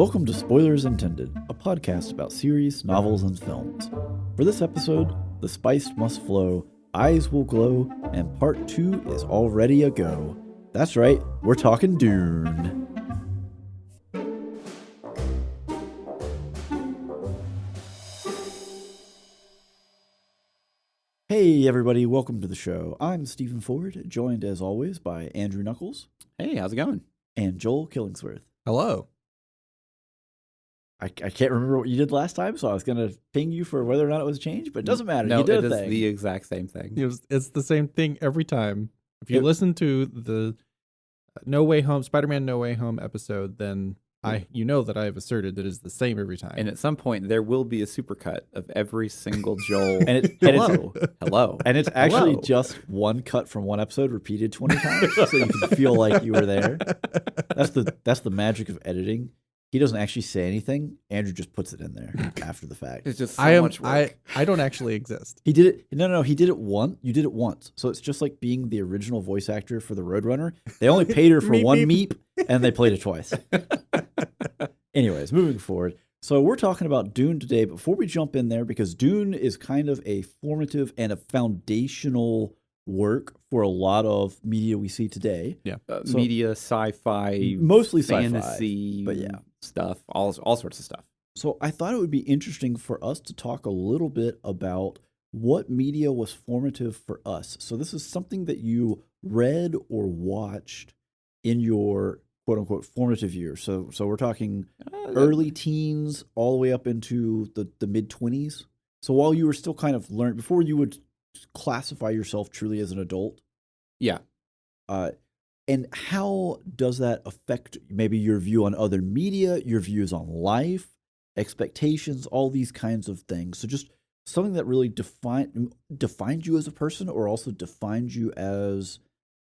Welcome to Spoilers Intended, a podcast about series, novels, and films. For this episode, the spice must flow, eyes will glow, and part 2 is already a go. That's right, we're talking Dune. Hey everybody, welcome to the show. I'm Stephen Ford, joined as always by Andrew Knuckles. Hey, how's it going? And Joel Killingsworth. Hello. I can't remember what you did last time, so I was going to ping you for whether or not it was changed, but it doesn't matter. No, you did it a is thing. the exact same thing. It's the same thing every time. If you listen to the No Way Home, Spider-Man No Way Home episode, then you know that I have asserted that it's the same every time. And at some point, there will be a supercut of every single Joel. Hello. And it's actually Hello. just one cut from one episode repeated 20 times, so you can feel like you were there. That's the magic of editing. He doesn't actually say anything. Andrew just puts it in there after the fact. It's just so much work. I don't actually exist. He did it. No. He did it once. You did it once. So it's just like being the original voice actor for the Roadrunner. They only paid her for Meep, one meep. meep, and they played it twice. Anyways, moving forward. So we're talking about Dune today. Before we jump in there, because Dune is kind of a formative and a foundational work for a lot of media we see today. Yeah. So- Media, sci-fi, Mostly sci-fi, fantasy, but yeah. stuff, all sorts of stuff. So I thought it would be interesting for us to talk a little bit about what media was formative for us. So this is something that you read or watched in your quote unquote formative years. So we're talking early teens all the way up into the mid 20s. So while you were still kind of learning, before you would classify yourself truly as an adult. Yeah. And how does that affect maybe your view on other media, your views on life, expectations, all these kinds of things? So just something that really defined you as a person, or also defined you as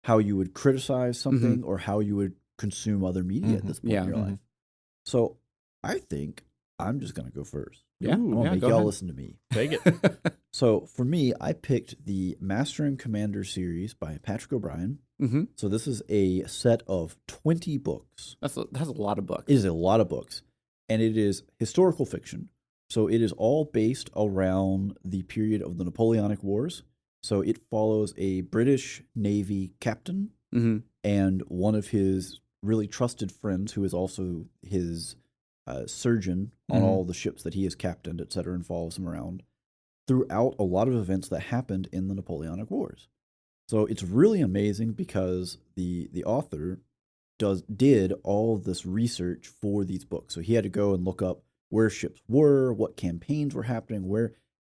how you would criticize something or how you would consume other media at this point in your life. So I think I'm just going to go first. Yeah. I'm going to make go y'all ahead. listen to me. Take it. So for me, I picked the Master and Commander series by Patrick O'Brien. Mm-hmm. So this is a set of 20 books. That's a lot of books. It is a lot of books. And it is historical fiction. So it is all based around the period of the Napoleonic Wars. So it follows a British Navy captain Mm-hmm. and one of his really trusted friends who is also his surgeon on all the ships that he has captained, et cetera, and follows him around throughout a lot of events that happened in the Napoleonic Wars. So it's really amazing because the author did all of this research for these books. So he had to go and look up where ships were, what campaigns were happening,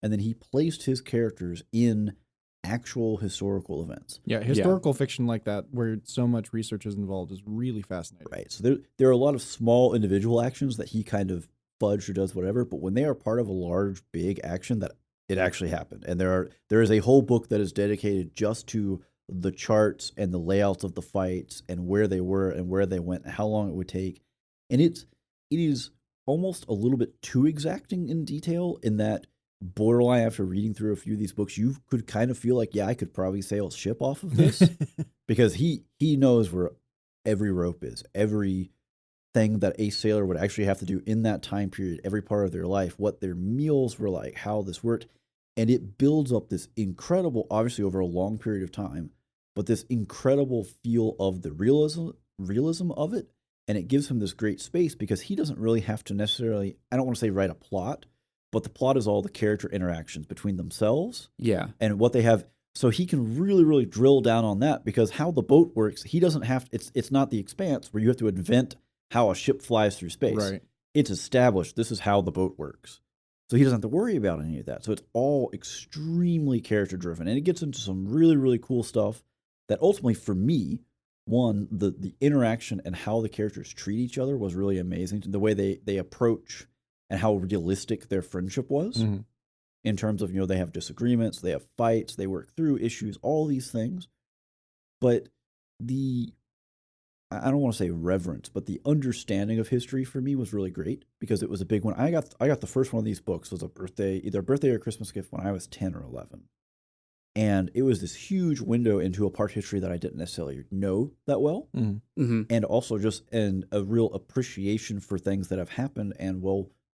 and then he placed his characters in actual historical events. Yeah, historical fiction like that, where so much research is involved, is really fascinating. Right. So there are a lot of small individual actions that he kind of fudged or does whatever, but when they are part of a large, big action, that it actually happened. And there is a whole book that is dedicated just to the charts and the layouts of the fights and where they were and where they went and how long it would take. And it is almost a little bit too exacting in detail, in that borderline, after reading through a few of these books, you could kind of feel like, yeah, I could probably sail a ship off of this because he knows where every rope is, every thing that a sailor would actually have to do in that time period, every part of their life, what their meals were like, how this worked. And it builds up this incredible, obviously over a long period of time, but this incredible feel of the realism of it. And it gives him this great space because he doesn't really have to necessarily, I don't want to say write a plot, but the plot is all the character interactions between themselves Yeah. and what they have. So he can really, really drill down on that, because how the boat works, he doesn't have, it's not The Expanse where you have to invent how a ship flies through space. Right. It's established, this is how the boat works. So he doesn't have to worry about any of that. So it's all extremely character driven. And it gets into some really, really cool stuff that ultimately, for me, one, the interaction and how the characters treat each other was really amazing. The way they approach and how realistic their friendship was in terms of, they have disagreements, they have fights, they work through issues, all these things. But I don't want to say reverence, but the understanding of history for me was really great, because it was a big one. I got the first one of these books was either a birthday or Christmas gift when I was 10 or 11. And it was this huge window into a part history that I didn't necessarily know that well. And also just a real appreciation for things that have happened. And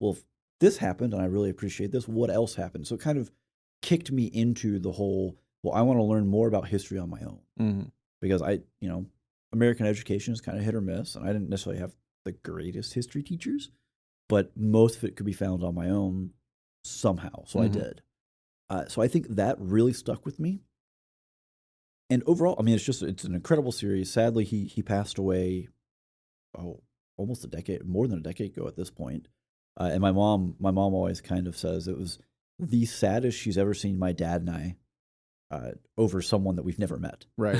if this happened and I really appreciate this, what else happened? So it kind of kicked me into the whole, well, I want to learn more about history on my own. Because American education is kind of hit or miss. And I didn't necessarily have the greatest history teachers, but most of it could be found on my own somehow. So I did. So I think that really stuck with me. And overall, I mean, it's an incredible series. Sadly, he passed away, almost more than a decade ago at this point. And my mom always kind of says it was the saddest she's ever seen my dad and I over someone that we've never met. Right.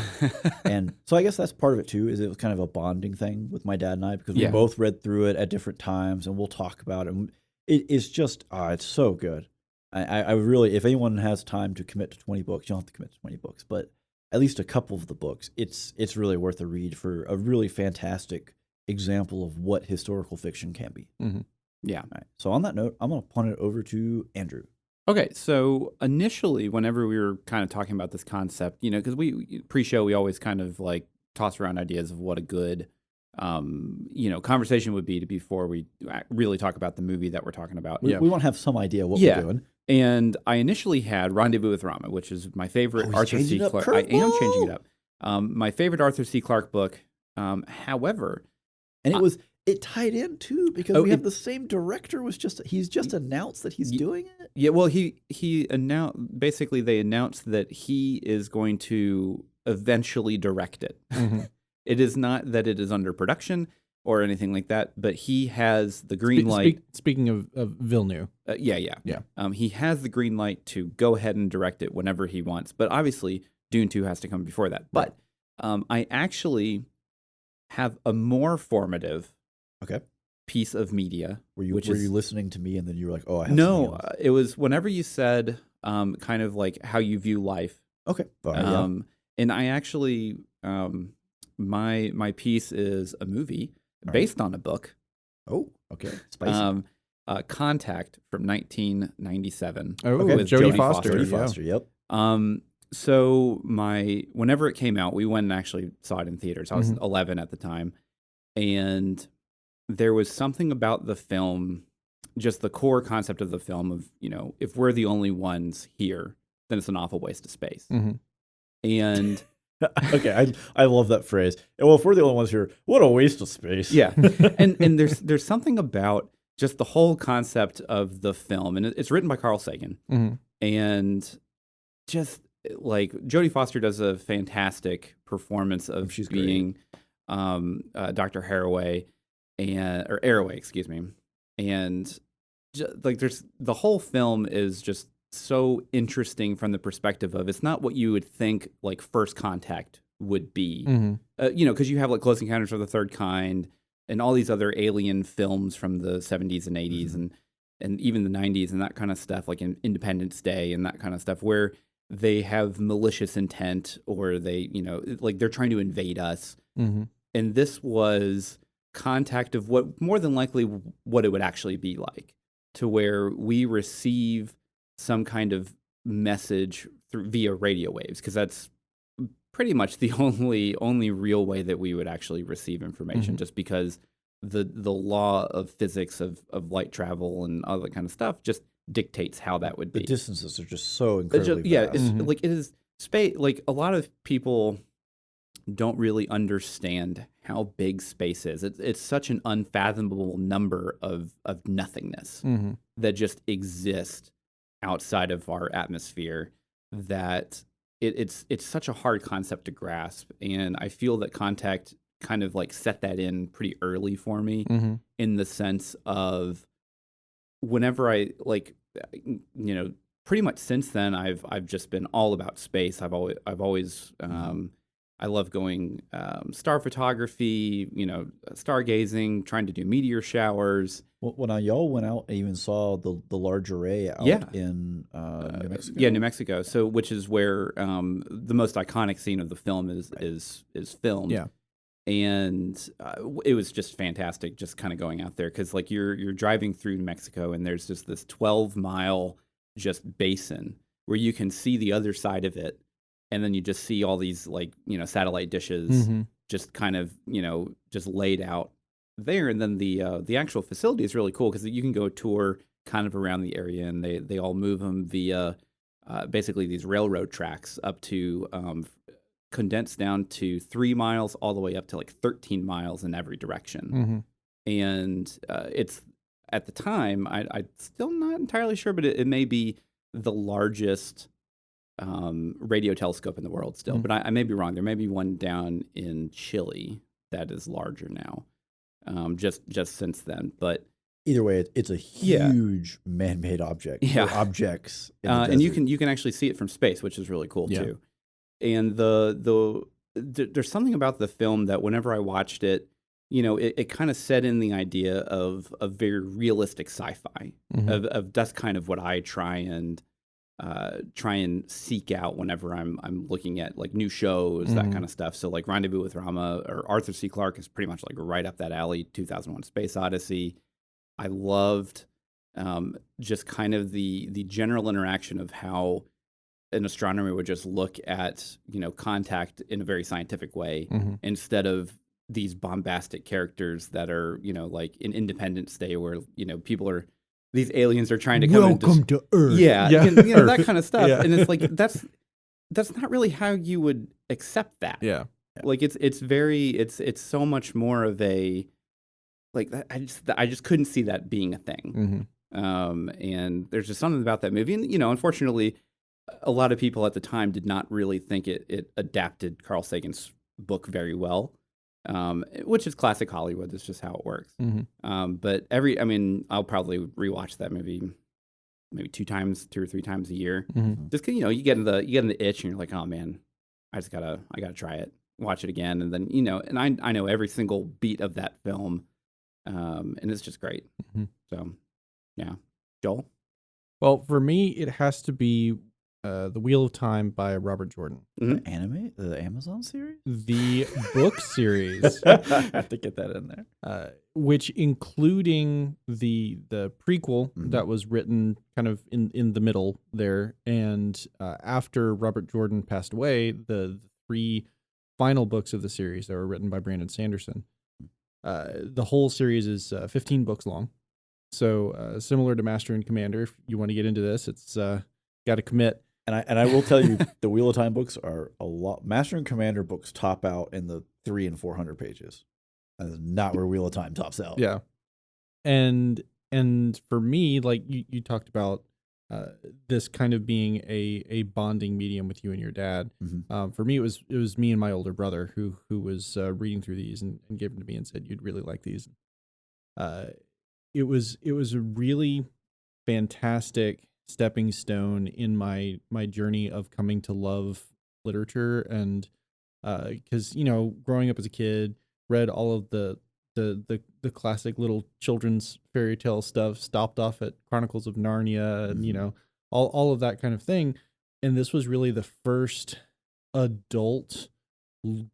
And so I guess that's part of it too, is it was kind of a bonding thing with my dad and I, because we both read through it at different times and we'll talk about it. And it's just, it's so good. I really, if anyone has time to commit to 20 books, you don't have to commit to 20 books, but at least a couple of the books, it's really worth a read for a really fantastic example of what historical fiction can be. Yeah. All right. So on that note, I'm going to punt it over to Andrew. Okay, so initially, whenever we were kind of talking about this concept, because we pre-show, we always kind of like toss around ideas of what a good, conversation would be before we really talk about the movie that we're talking about. We want to have some idea what we're doing. And I initially had Rendezvous with Rama, which is my favorite Arthur C. Clarke. I am changing it up. My favorite Arthur C. Clarke book. However, and it tied in too, because we have the same director. He's just announced that he's doing it. Yeah, well, he announced, basically they announced that he is going to eventually direct it. It is not that it is under production or anything like that, but he has the green light. Speaking of Villeneuve. Yeah. He has the green light to go ahead and direct it whenever he wants. But obviously, Dune 2 has to come before that. Right. But I actually have a more formative piece of media. Were you listening to me and then you were like, oh, I have No, it was whenever you said kind of like how you view life. Okay. All right, and I actually, my piece is a movie based on a book. Oh, okay. Spicy. Contact from 1997. Oh, with Jodie Foster. Jodie Foster, yep. So whenever it came out, we went and actually saw it in theaters. I was 11 at the time. And there was something about the film, just the core concept of the film of, if we're the only ones here, then it's an awful waste of space. And okay, I love that phrase. Well, if we're the only ones here, what a waste of space. Yeah. and there's something about just the whole concept of the film, and it's written by Carl Sagan. And just like Jodie Foster does a fantastic performance of being Dr. Arroway, excuse me. And like the whole film is just so interesting from the perspective of it's not what you would think like First Contact would be. Because you have like Close Encounters of the Third Kind and all these other alien films from the 70s and 80s and even the 90s and that kind of stuff, like in Independence Day and that kind of stuff, where they have malicious intent or they, like they're trying to invade us. And this was Contact of what more than likely what it would actually be like, to where we receive some kind of message via radio waves, because that's pretty much the only real way that we would actually receive information, just because the law of physics of light travel and all that kind of stuff just dictates how that would be. The distances are just so incredibly vast. It's like it is space. Like a lot of people don't really understand how big space is. It's such an unfathomable number of nothingness that just exist outside of our atmosphere, that it's such a hard concept to grasp. And I feel that Contact kind of like set that in pretty early for me, in the sense of whenever I like, pretty much since then I've just been all about space. I've always I love going star photography, stargazing, trying to do meteor showers. Well, now y'all went out and even saw the large array out in New Mexico. Yeah, New Mexico. So, which is where the most iconic scene of the film is filmed. Yeah, and it was just fantastic, just kind of going out there, because like you're driving through New Mexico and there's just this 12-mile just basin where you can see the other side of it, and then you just see all these like satellite dishes just kind of just laid out there, and then the actual facility is really cool because you can go tour kind of around the area, and they all move them via basically these railroad tracks up to condensed down to 3 miles all the way up to like 13 miles in every direction. And it's at the time I'm still not entirely sure, but it may be the largest radio telescope in the world still, but I may be wrong. There may be one down in Chile that is larger now, just since then. But either way, it's a huge man-made object. Yeah, or objects, in the and desert. you can actually see it from space, which is really cool Yeah. too. And there's something about the film that whenever I watched it, it kind of set in the idea of a very realistic sci-fi. Of that's kind of what I try and seek out whenever I'm looking at like new shows, that kind of stuff. So like Rendezvous with Rama or Arthur C. Clarke is pretty much like right up that alley. 2001: Space Odyssey. I loved just kind of the general interaction of how an astronomer would just look at contact in a very scientific way instead of these bombastic characters that are like in Independence Day where these aliens are trying to come Welcome to Earth. yeah. That kind of stuff. Yeah. And it's like that's not really how you would accept that. Yeah. Like it's so much more of a like that. I just couldn't see that being a thing. And there's just something about that movie, and unfortunately, a lot of people at the time did not really think it adapted Carl Sagan's book very well, which is classic Hollywood. That's just how it works. But I'll probably rewatch that movie maybe 2 or 3 times a year, just because you get in the itch, and you're like, oh man, I gotta try it, watch it again, and then and I know every single beat of that film, and it's just great. So yeah, Joel. Well, for me, it has to be The Wheel of Time by Robert Jordan. The Amazon series, the book series. I have to get that in there. Which including the prequel that was written kind of in the middle there, and after Robert Jordan passed away, the 3 final books of the series that were written by Brandon Sanderson. The whole series is 15 books long, so similar to Master and Commander. If you want to get into this, it's got to commit. And I will tell you, the Wheel of Time books are a lot. Master and Commander books top out in the 300 and 400 pages. That is not where Wheel of Time tops out. Yeah, and for me, like you talked about this kind of being a bonding medium with you and your dad. For me, it was me and my older brother who was reading through these and gave them to me and said, "You'd really like these." It was a really fantastic stepping stone in my journey of coming to love literature, and because growing up as a kid, read all of the classic little children's fairy tale stuff, stopped off at Chronicles of Narnia, and all of that kind of thing, and this was really the first adult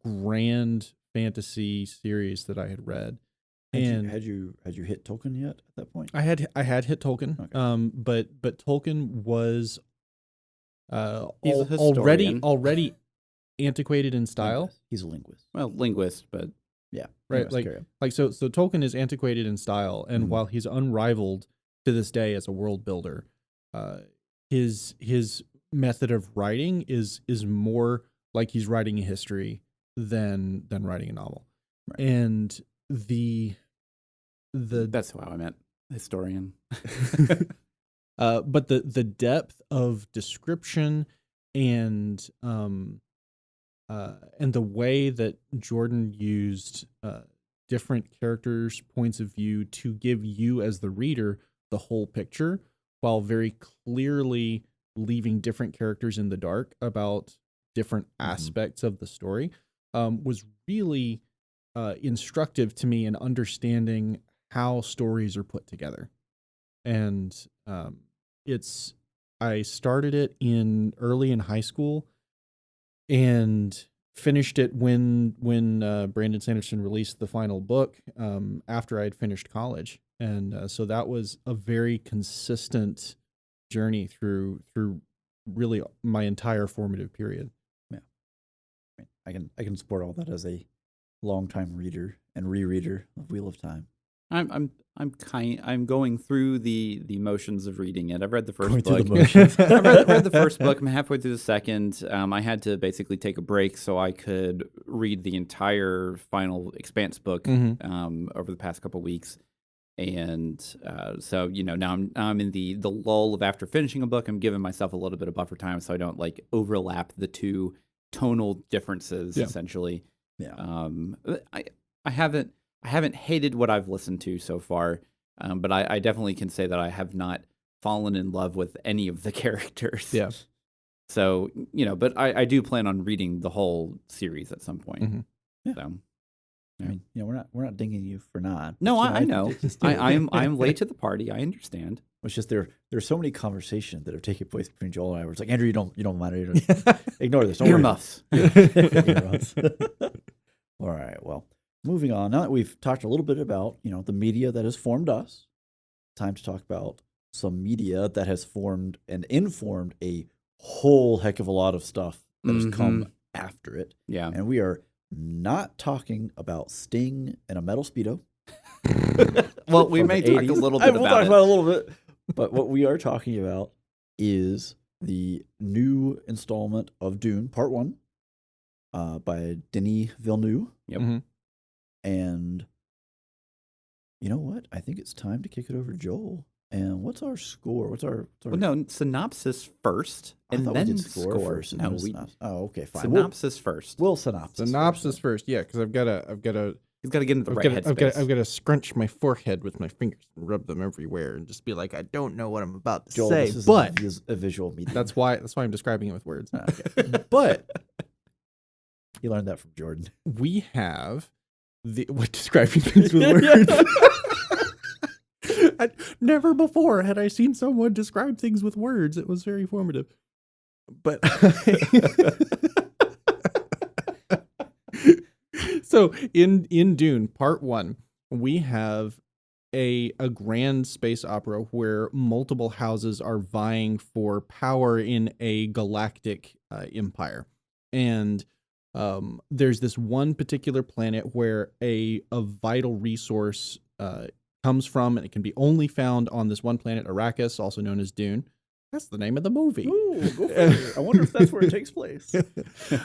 grand fantasy series that I had read. Had you hit Tolkien yet at that point? I had hit Tolkien, Okay. But Tolkien was He's a historian. already antiquated in style. He's a linguist. Well, linguist, but Yeah. Right, Anyways, so Tolkien is antiquated in style, and while he's unrivaled to this day as a world builder, his method of writing is more like he's writing a history than writing a novel. Right. And that's how I meant historian. but the depth of description and the way that Jordan used different characters' points of view to give you as the reader the whole picture, while very clearly leaving different characters in the dark about different aspects of the story, was really instructive to me in understanding how stories are put together. And I started it early in high school and finished it when Brandon Sanderson released the final book after I had finished college. And so that was a very consistent journey through really my entire formative period. Yeah, I can support all that as a longtime reader and rereader of Wheel of Time. I'm going through the motions of reading it. I've read the first Going through book. the motions. I've read the first book. I'm halfway through the second. I had to basically take a break so I could read the entire final Expanse book over the past couple weeks. And so now I'm in the lull of after finishing a book. I'm giving myself a little bit of buffer time so I don't like overlap the two tonal differences essentially. Yeah. I haven't hated what I've listened to so far, but I definitely can say that I have not fallen in love with any of the characters. Yeah. So, but I do plan on reading the whole series at some point. Yeah. So, I mean, we're not dinging you for not. no, but, I know. I'm late to the party. I understand. It's just there's so many conversations that have taken place between Joel and I where it's like, Andrew, you don't mind it. Ignore this. Don't worry. Earmuffs. Earmuffs. All right. Well, moving on. Now that we've talked a little bit about, the media that has formed us, time to talk about some media that has formed and informed a whole heck of a lot of stuff that has come after it. Yeah. And we are not talking about Sting and a metal Speedo. Well, we from may the talk a 80s. little bit We'll about talk it. about it a little bit. But what we are talking about is the new installment of Dune, Part 1, by Denis Villeneuve. Yep. And you know what? I think it's time to kick it over to Joel. And what's our score? What's our Well, no, synopsis first, I and thought then we did score first. And No, then we synopsis. Oh, okay, fine. synopsis first. We'll synopsis. Synopsis first, yeah, because I've got to He's got to get in the right headspace. I've got to scrunch my forehead with my fingers and rub them everywhere and just be like, I don't know what I'm about to Joel, say, this is but a visual medium. that's why I'm describing it with words. Okay. But you learned that from Jordan. We have describing things with words. Never before had I seen someone describe things with words. It was very formative. But so in Dune Part 1, we have a grand space opera where multiple houses are vying for power in a galactic empire. And there's this one particular planet where a vital resource comes from, and it can be only found on this one planet, Arrakis, also known as Dune. That's the name of the movie. Ooh, go for it. I wonder if that's where it takes place.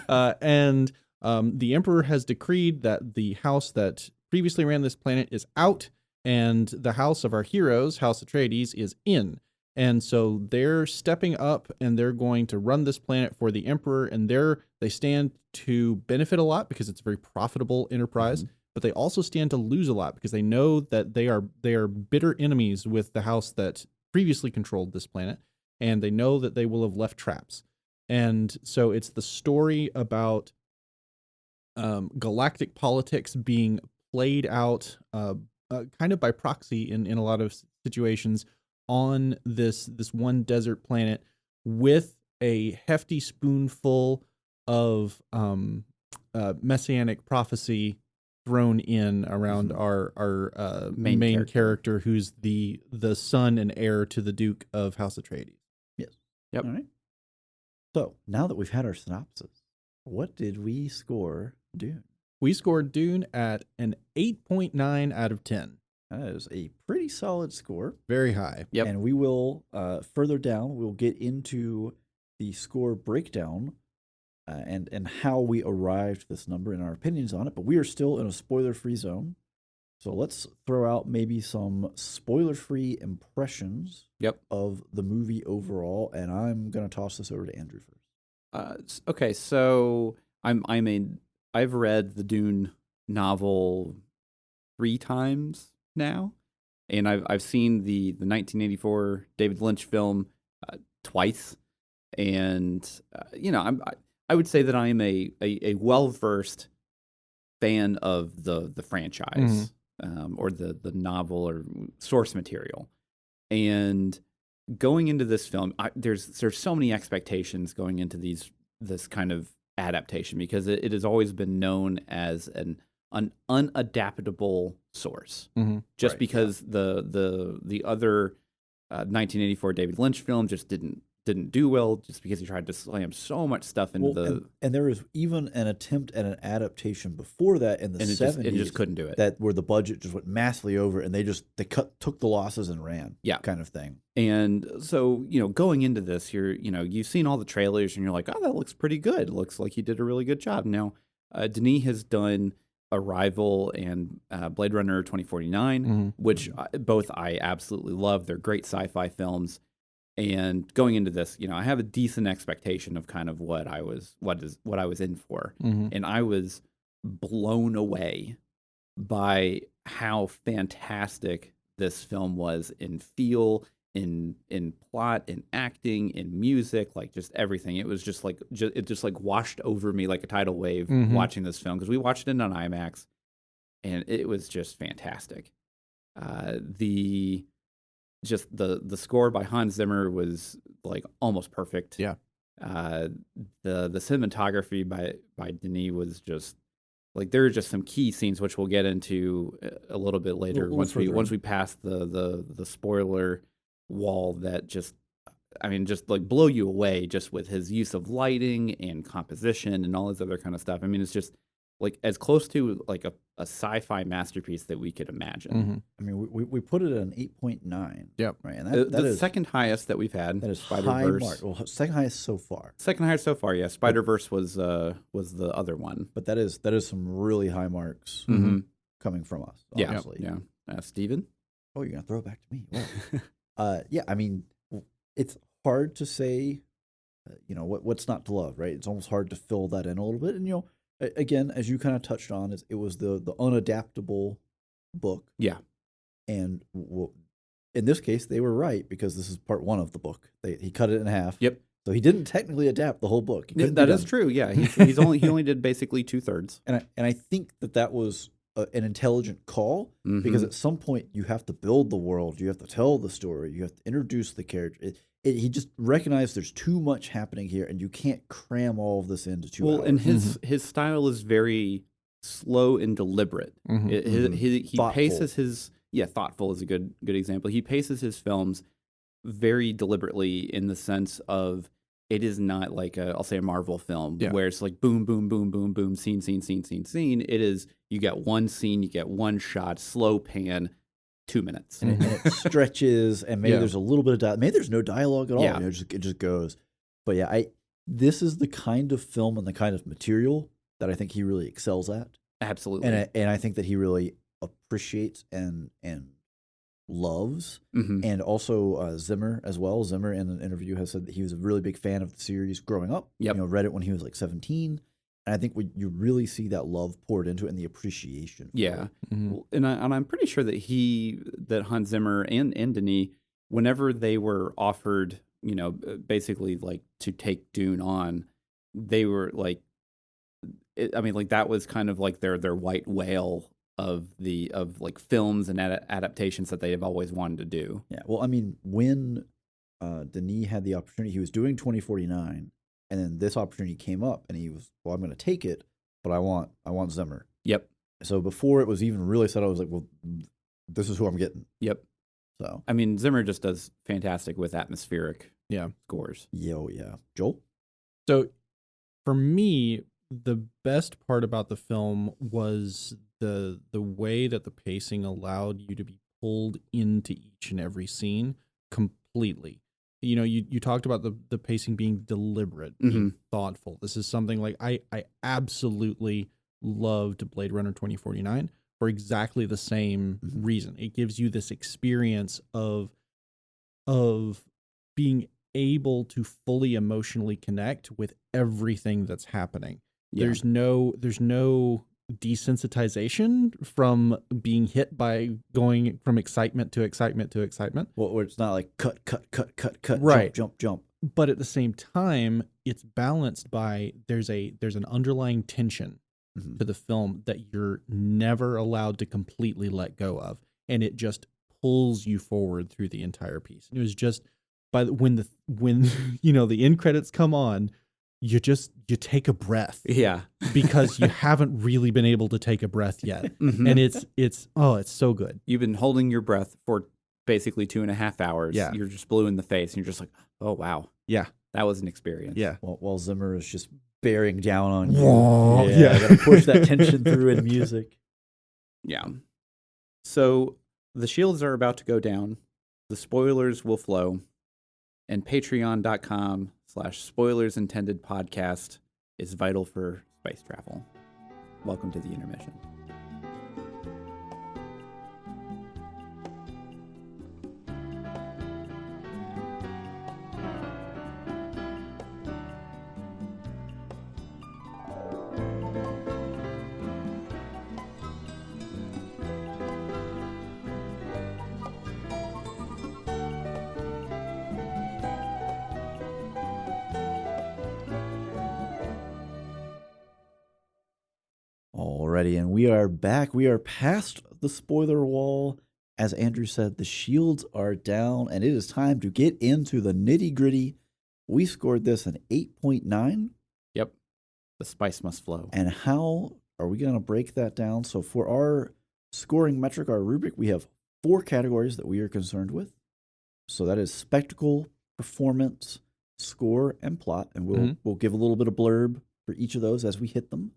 And the Emperor has decreed that the house that previously ran this planet is out, and the house of our heroes, House Atreides, is in. And so they're stepping up, and they're going to run this planet for the Emperor, and they stand to benefit a lot because it's a very profitable enterprise. But they also stand to lose a lot because they know that they are bitter enemies with the house that previously controlled this planet, and they know that they will have left traps. And so it's the story about galactic politics being played out kind of by proxy in a lot of situations on this one desert planet with a hefty spoonful of messianic prophecy thrown in around our main character, who's the son and heir to the Duke of House Atreides. Yes. Yep. All right. So now that we've had our synopsis, what did we score Dune? We scored Dune at an 8.9 out of 10. That is a pretty solid score. Very high. Yep. And we will, further down, we'll get into the score breakdown and how we arrived at this number and our opinions on it. But we are still in a spoiler-free zone. So let's throw out maybe some spoiler-free impressions of the movie overall. And I'm going to toss this over to Andrew first. Okay, so I've read the Dune novel 3 times now, and I've seen the 1984 David Lynch film twice, and I would say that I am a well-versed fan of the franchise or the novel or source material, and going into this film, there's so many expectations going into this kind of adaptation because it has always been known as an unadaptable source. Just because the other 1984 David Lynch film just didn't didn't do well just because he tried to slam so much stuff into and there was even an attempt at an adaptation before that in the 70s. It just couldn't do it. That where the budget just went massively over, and they took the losses and ran. Yeah, kind of thing. And so going into this, you've seen all the trailers, and you're like, oh, that looks pretty good. It looks like he did a really good job. Now, Denis has done Arrival and Blade Runner 2049, which both I absolutely love. They're great sci-fi films. And going into this, I have a decent expectation of kind of what I was in for. And I was blown away by how fantastic this film was in feel, in plot, in acting, in music, like just everything. It was just like it just like washed over me like a tidal wave watching this film, because we watched it on IMAX, and it was just fantastic. The score by Hans Zimmer was like almost perfect. Yeah. The cinematography by Denis was just like, there are just some key scenes which we'll get into a little bit later once we pass the spoiler wall, that just like blow you away just with his use of lighting and composition and all this other kind of stuff. I mean, it's just like as close to like a sci-fi masterpiece that we could imagine. I mean, we put it at an 8.9. Yep. Right. And that the is second highest that we've had. That is Spider-Verse. high mark. Well, second highest so far. Second highest so far, yeah. Spider-Verse was the other one. But that is some really high marks coming from us, honestly. Yeah. Steven? Oh, you're going to throw it back to me. Wow. Yeah, I mean, it's hard to say, what's not to love, right? It's almost hard to fill that in a little bit. And, again, as you kind of touched on, it was the unadaptable book. Yeah. And in this case, they were right, because this is part one of the book. He cut it in half. Yep. So he didn't technically adapt the whole book. That is true. Yeah. He only did basically 2/3. And I think that was an intelligent call, because at some point you have to build the world, you have to tell the story, you have to introduce the character. He just recognized there's too much happening here, and you can't cram all of this into 2 hours. And his style is very slow and deliberate. He paces his thoughtful is a good example. He paces his films very deliberately, in the sense of, it is not like I'll say a Marvel film where it's like boom, boom, boom, boom, boom, scene, scene, scene, scene, scene. It is, you get one scene, you get one shot, slow pan, 2 minutes. And it stretches, and maybe there's a little bit of dialogue. Maybe there's no dialogue at all. It just goes. But yeah, this is the kind of film and the kind of material that I think he really excels at. Absolutely. And I think that he really appreciates and loves. And also Zimmer as well. Zimmer in an interview has said that he was a really big fan of the series growing up. Read it when he was like 17. And I think you really see that love poured into it, and the appreciation. Yeah. And I'm pretty sure that Hans Zimmer and Denis, whenever they were offered, basically like to take Dune on, they were like, that was kind of like their white whale of like films and adaptations that they have always wanted to do. Yeah. Well, I mean, when Denis had the opportunity, he was doing 2049. And then this opportunity came up, and he was, well, I'm going to take it, but I want Zimmer. Yep. So before it was even really said, I was like, well, this is who I'm getting. Yep. So I mean, Zimmer just does fantastic with atmospheric scores. Yeah. Joel? So for me, the best part about the film was the way that the pacing allowed you to be pulled into each and every scene completely. You talked about the pacing being deliberate, being thoughtful. This is something like I absolutely loved Blade Runner 2049 for exactly the same reason. It gives you this experience of being able to fully emotionally connect with everything that's happening. Yeah. There's no desensitization from being hit by going from excitement to excitement to excitement. Well, where it's not like cut, right. jump. But at the same time, it's balanced by there's an underlying tension to the film that you're never allowed to completely let go of, and it just pulls you forward through the entire piece. And it was just when the end credits come on, you take a breath. Yeah. Because you haven't really been able to take a breath yet. And it's so good. You've been holding your breath for basically 2.5 hours. Yeah. You're just blue in the face, and you're just like, oh wow, Yeah. that was an experience. Yeah. While Zimmer is just bearing down on you. Whoa, Yeah, yeah. gotta push that tension through in music. Yeah. So the shields are about to go down. The spoilers will flow. And patreon.com/spoilersintendedpodcast is vital for space travel. Welcome to the intermission. Alrighty, and we are back. We are past the spoiler wall. As Andrew said, the shields are down, and it is time to get into the nitty-gritty. We scored this an 8.9. Yep. The spice must flow. And how are we going to break that down? So for our scoring metric, our rubric, we have 4 categories that we are concerned with. So that is spectacle, performance, score, and plot. And we'll give a little bit of blurb for each of those as we hit them.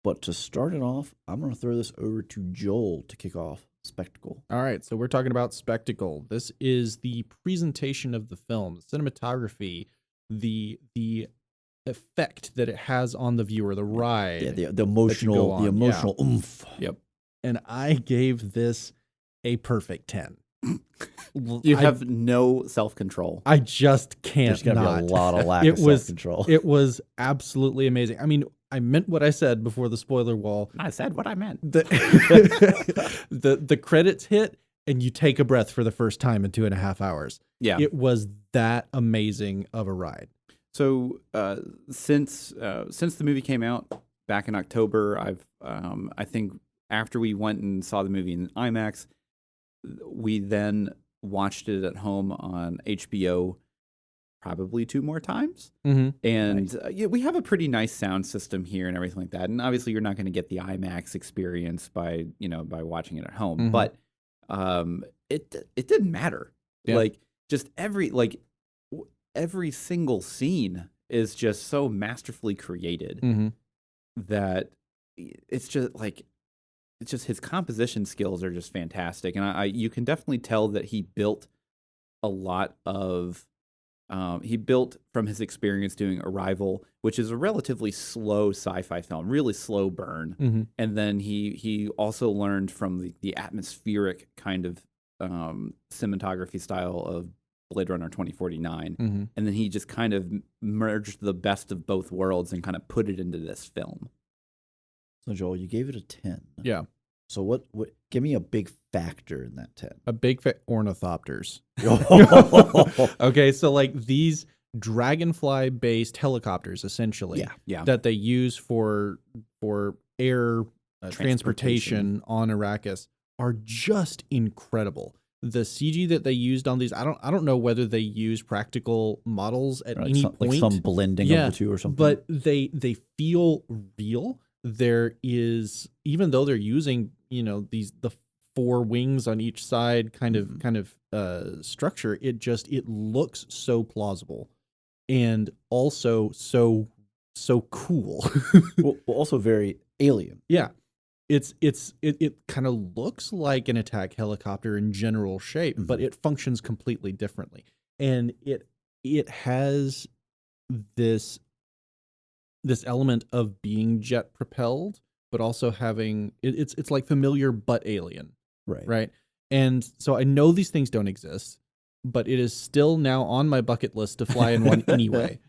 But to start it off, I'm going to throw this over to Joel to kick off spectacle. All right, so we're talking about spectacle. This is the presentation of the film, cinematography, the effect that it has on the viewer, the ride. Yeah, the emotional oomph. Yep. And I gave this a perfect 10. You have no self-control. I just can't There's going to be a lot of lack of self-control. It was absolutely amazing. I mean, I meant what I said before the spoiler wall. I said what I meant. The credits hit, and you take a breath for the first time in 2.5 hours. Yeah. It was that amazing of a ride. So since the movie came out back in October, I think after we went and saw the movie in IMAX, we then watched it at home on HBO probably 2 more times. Mm-hmm. And yeah, we have a pretty nice sound system here and everything like that. And obviously you're not going to get the IMAX experience by watching it at home. Mm-hmm. But it didn't matter. Yeah. Like just every single scene is just so masterfully created that it's just his composition skills are just fantastic. And you can definitely tell that he built a lot of he built from his experience doing Arrival, which is a relatively slow sci-fi film, really slow burn. Mm-hmm. And then he also learned from the atmospheric kind of cinematography style of Blade Runner 2049. Mm-hmm. And then he just kind of merged the best of both worlds and kind of put it into this film. So Joel, you gave it a 10. Yeah. So what give me a big factor in that 10. A big ornithopters. Okay, so like these dragonfly-based helicopters, essentially, Yeah. that they use for air transportation on Arrakis are just incredible. The CG that they used on these, I don't know whether they use practical models at any point. Like some blending of the two or something. But they feel real. There is, even though they're using, the 4 wings on each side kind of structure, it looks so plausible and also so cool. well, also very alien. Yeah. It kind of looks like an attack helicopter in general shape, but it functions completely differently. And it has this element of being jet propelled, but also having it's like familiar but alien. Right. And so I know these things don't exist, but it is still now on my bucket list to fly in one anyway.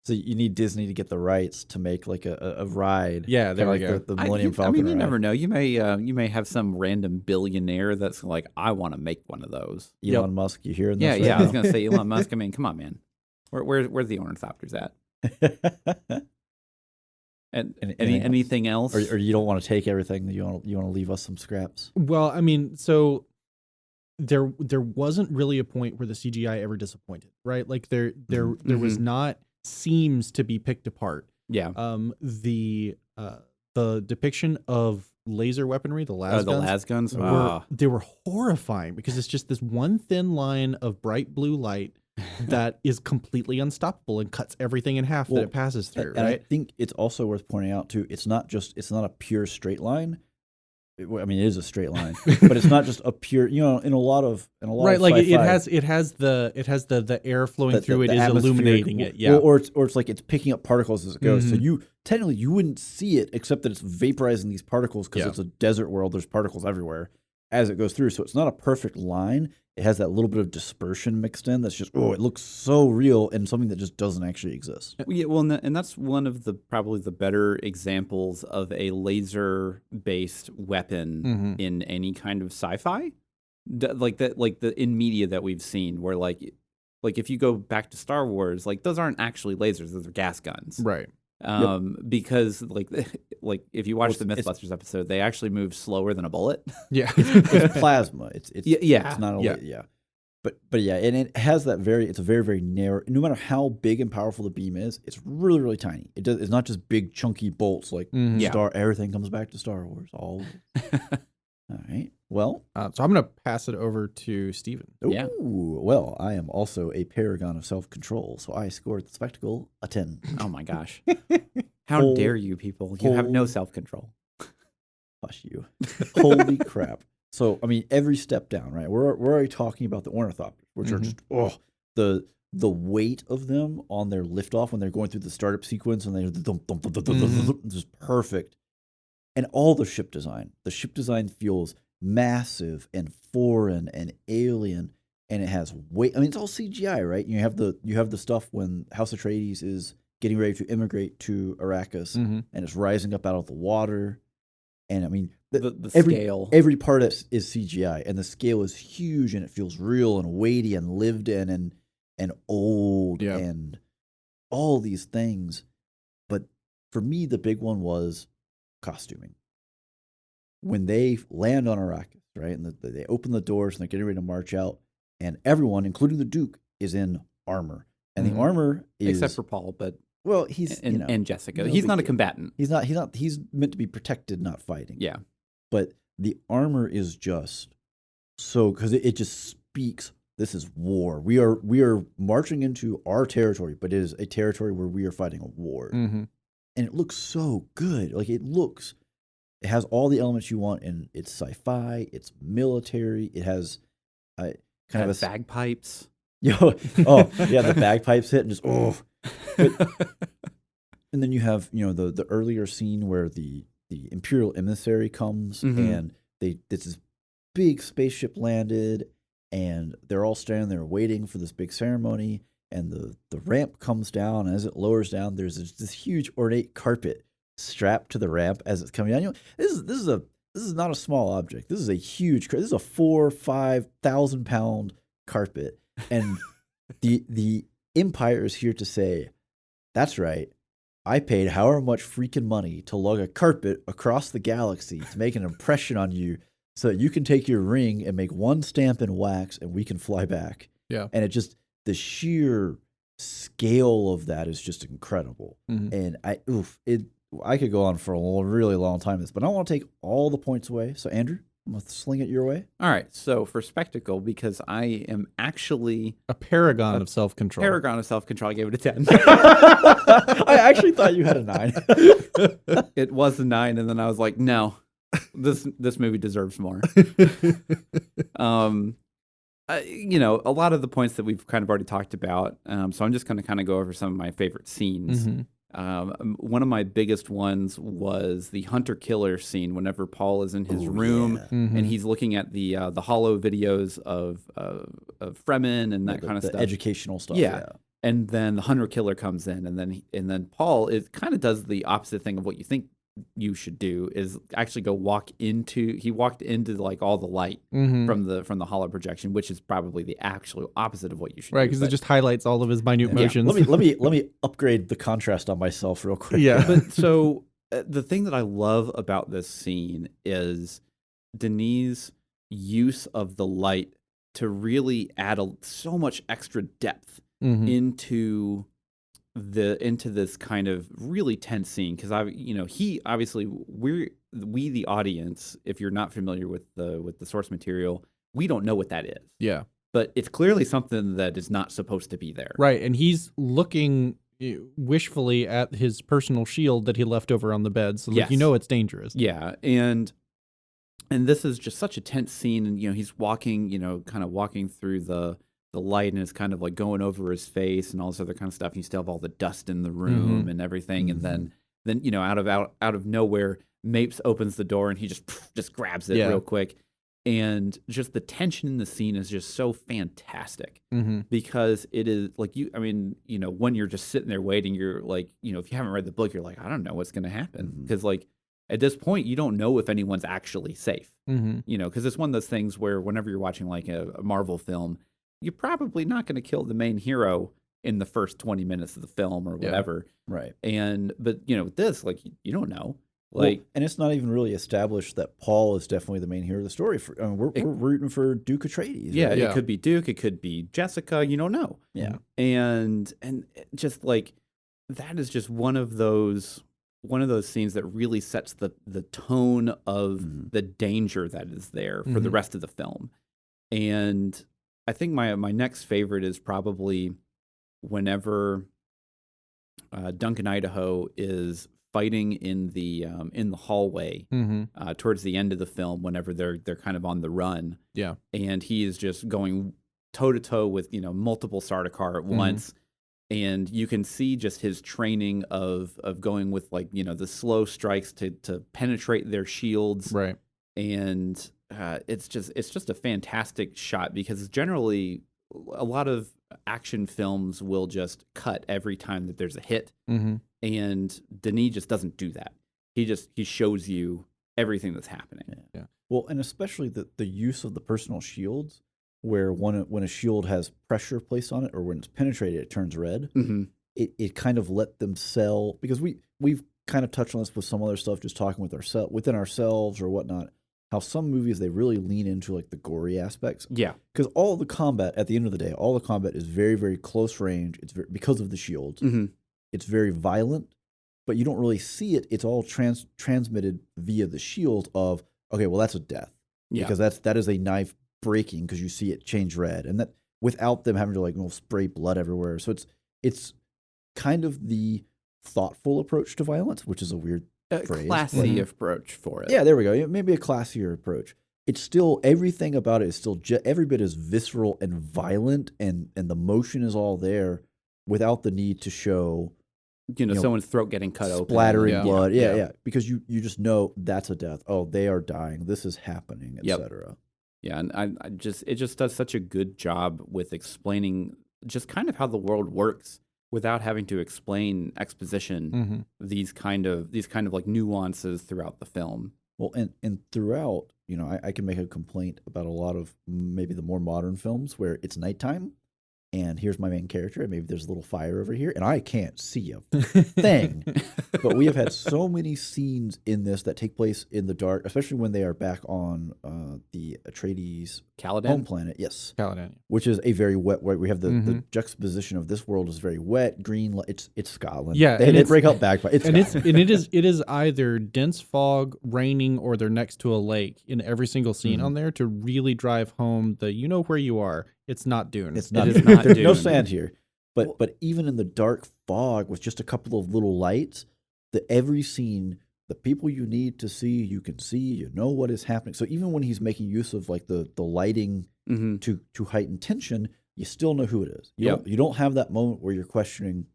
So you need Disney to get the rights to make like a ride. Yeah, there we go. The Millennium Falcon. I mean, you ride. never know. You may have some random billionaire that's like, I want to make one of those. Elon Musk, you hearing this? Yeah. Right I was gonna say Elon Musk. I mean, come on, man. Where's the ornithopters at? And anything else? Or you don't want to take everything? You want to leave us some scraps? Well, I mean, so there wasn't really a point where the CGI ever disappointed, right? Like there was not seams to be picked apart. Yeah. The depiction of laser weaponry, the las the guns. las guns. They were horrifying because it's just this one thin line of bright blue light that is completely unstoppable and cuts everything in half that it passes through. And right? I think it's also worth pointing out too. It's not a pure straight line. I mean, it is a straight line, but it's not just a pure. In a lot of right, like sci-fi, it has the air flowing through it the is illuminating it. Yeah, or it's like it's picking up particles as it goes. Mhm. So you wouldn't see it except that it's vaporizing these particles because it's a desert world. There's particles everywhere as it goes through. So it's not a perfect line. It has that little bit of dispersion mixed in. That's just it looks so real and something that just doesn't actually exist. Yeah, well, and that's one of the probably the better examples of a laser-based weapon in any kind of sci-fi, like the in media that we've seen, where like if you go back to Star Wars, like those aren't actually lasers; those are gas guns, right. Because like if you watch the Mythbusters episode, they actually move slower than a bullet. Yeah, it's plasma. It's It's not but yeah, and it has that it's a very, very narrow. No matter how big and powerful the beam is, it's really, really tiny. It's not just big chunky bolts like everything comes back to Star Wars. All right. Well, so I'm gonna pass it over to Steven. Yeah. Well, I am also a paragon of self-control, so I scored the spectacle a 10. Oh my gosh! How dare you people? You have no self-control. Hush you! Holy crap! So I mean, every step down, right? We're already talking about the ornithopters, which are just the weight of them on their liftoff when they're going through the startup sequence and they're just perfect. And all the ship design. The ship design feels massive and foreign and alien, and it has weight. I mean, it's all CGI, right? You have the stuff when House Atreides is getting ready to immigrate to Arrakis, and it's rising up out of the water. And I mean, the scale, every part is CGI, and the scale is huge, and it feels real and weighty and lived in and old and all these things. But for me, the big one was costuming. When they land on Arrakis, right, and they open the doors and they're getting ready to march out, and everyone, including the Duke, is in armor, and the armor is except for Paul, but he's and Jessica. No He's not a deal. combatant. He's not. He's meant to be protected, not fighting. Yeah, but the armor is just so because it just speaks. This is war. We are marching into our territory, but it is a territory where we are fighting a war, and it looks so good. Like it has all the elements you want, and it's sci-fi. It's military. It has kind of a bagpipes. The bagpipes hit and just and then you have the earlier scene where the Imperial emissary comes and it's this big spaceship landed and they're all standing there waiting for this big ceremony, and the ramp comes down, and as it lowers down, there's this huge ornate carpet strapped to the ramp as it's coming down. This is not a small object. This is a huge. This is a 4,000-5,000 pound carpet, and the Empire is here to say, that's right. I paid however much freaking money to lug a carpet across the galaxy to make an impression on you, so that you can take your ring and make one stamp in wax, and we can fly back. Yeah, and the sheer scale of that is just incredible. And I could go on for a really long time this, but I don't want to take all the points away. So Andrew, I'm going to sling it your way. All right. So for spectacle, because I am actually a paragon of self-control. Paragon of self-control. I gave it a 10. I actually thought you had a 9. It was a 9, and then I was like, no, this movie deserves more. A lot of the points that we've kind of already talked about. So I'm just going to kind of go over some of my favorite scenes. One of my biggest ones was the hunter-killer scene whenever Paul is in his room and he's looking at the hollow videos of Fremen and that kind of stuff. Educational stuff. Yeah. And then the hunter-killer comes in, and then Paul kind of does the opposite thing of what you think you should do, is actually walked into like all the light from the hollow projection, which is probably the actual opposite of what you should do. Right, because it just highlights all of his minute motions. Let me upgrade the contrast on myself real quick. Yeah. But so the thing that I love about this scene is Denis' use of the light to really add so much extra depth into into this kind of really tense scene because he obviously we the audience, if you're not familiar with the source material, we don't know what that is. Yeah. But it's clearly something that is not supposed to be there. Right, and he's looking wishfully at his personal shield that he left over on the bed, so Yes. it's dangerous. Yeah, and this is just such a tense scene, and he's walking, kind of walking through the light, and it's kind of like going over his face and all this other kind of stuff. And you still have all the dust in the room and everything, and then out of nowhere, Mapes opens the door and he just grabs it real quick. And just the tension in the scene is just so fantastic because it is like when you're just sitting there waiting, you're like, if you haven't read the book, you're like, I don't know what's going to happen. Because like at this point, you don't know if anyone's actually safe, because it's one of those things where whenever you're watching like a Marvel film, you're probably not going to kill the main hero in the first 20 minutes of the film or whatever. Right. But with this, like, you don't know. Like, and it's not even really established that Paul is definitely the main hero of the story. We're rooting for Duke Atreides. Yeah, right? It could be Duke, it could be Jessica. You don't know. Yeah, and just like that is just one of those scenes that really sets the tone of the danger that is there for the rest of the film. And I think my next favorite is probably whenever Duncan Idaho is fighting in the hallway towards the end of the film whenever they're kind of on the run. Yeah. And he is just going toe to toe with, multiple Sardaukar at once. And you can see just his training of going with like, the slow strikes to penetrate their shields. Right. And it's just a fantastic shot because generally a lot of action films will just cut every time that there's a hit. And Denis just doesn't do that. He shows you everything that's happening. Yeah. Well, and especially the use of the personal shields, where when a shield has pressure placed on it or when it's penetrated, it turns red. It kind of let them sell, because we've kind of touched on this with some other stuff, just talking within ourselves or whatnot. How some movies, they really lean into like the gory aspects. Yeah. Because all the combat, at the end of the day, all the combat is very, very close range. It's because of the shields. It's very violent, but you don't really see it. It's all transmitted via the shield of, okay, well, that's a death. Yeah. Because that is a knife breaking because you see it change red. And that without them having to like spray blood everywhere. So it's kind of the thoughtful approach to violence, which is a weird phrase. Classy approach for it. Yeah, there we go. Maybe a classier approach. It's still, everything about it is still every bit as visceral and violent, and the motion is all there without the need to show someone's throat getting cut open, splattering blood. Yeah, because you just know that's a death. Oh, they are dying. This is happening, etc. Yeah, and it just does such a good job with explaining just kind of how the world works without having to explain exposition, these kind of like nuances throughout the film. Well, and throughout, I can make a complaint about a lot of maybe the more modern films where it's nighttime, and here's my main character, and maybe there's a little fire over here, and I can't see a thing. But we have had so many scenes in this that take place in the dark, especially when they are back on the Atreides Caladan? home planet. Yes, Caladan. Which is a very wet. We have the juxtaposition of this world is very wet, green. It's Scotland. Yeah, they break out back, but it is either dense fog, raining, or they're next to a lake in every single scene on there to really drive home the where you are. It's not Dune. It's not. It is not There's Dune. no sand here. But even in the dark fog with just a couple of little lights, every scene, the people you need to see, you can see. You know what is happening. So even when he's making use of like the lighting to heighten tension, you still know who it is. You don't have that moment where you're questioning,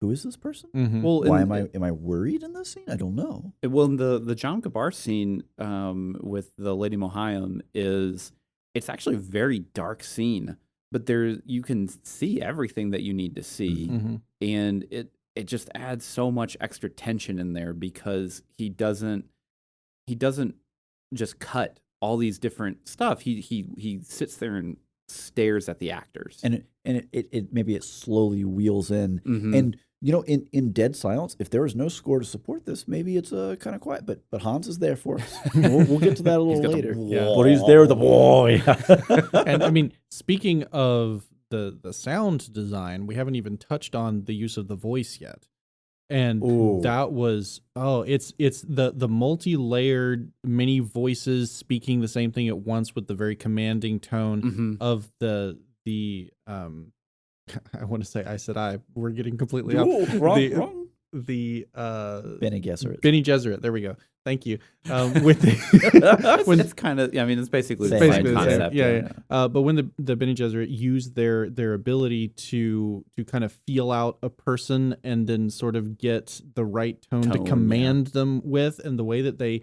who is this person? Well, why am I worried in this scene? I don't know. Well, in the John Gabar scene with the Lady Mohayim it's actually a very dark scene, but you can see everything that you need to see, and it just adds so much extra tension in there because he doesn't just cut all these different stuff. He sits there and stares at the actors, and it maybe it slowly wheels in, and in dead silence, if there was no score to support this, maybe it's kind of quiet. But Hans is there for us. We'll get to that a little later. Yeah. But he's there with the boy. And I mean, speaking of the sound design, we haven't even touched on the use of the voice yet. And Ooh. that was it's the multi-layered many voices speaking the same thing at once with the very commanding tone of the I want to say we're getting completely off. Wrong. The Bene Gesserit. Bene Gesserit, there we go. Thank you. With the, it's kind of, I mean, it's basically the Same same concept. Yeah. But when the Bene Gesserit use their ability to kind of feel out a person and then sort of get the right tone to command them with, and the way that they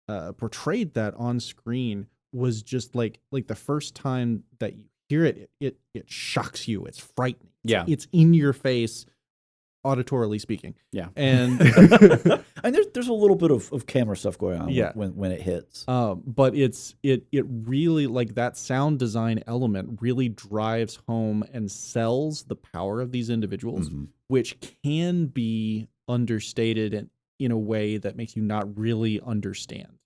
portrayed that on screen was just like the first time that you hear it, it shocks you. It's frightening. Yeah. It's in your face, auditorily speaking. Yeah. And and there's a little bit of camera stuff going on when it hits. But it really, like, that sound design element really drives home and sells the power of these individuals, which can be understated in a way that makes you not really understand.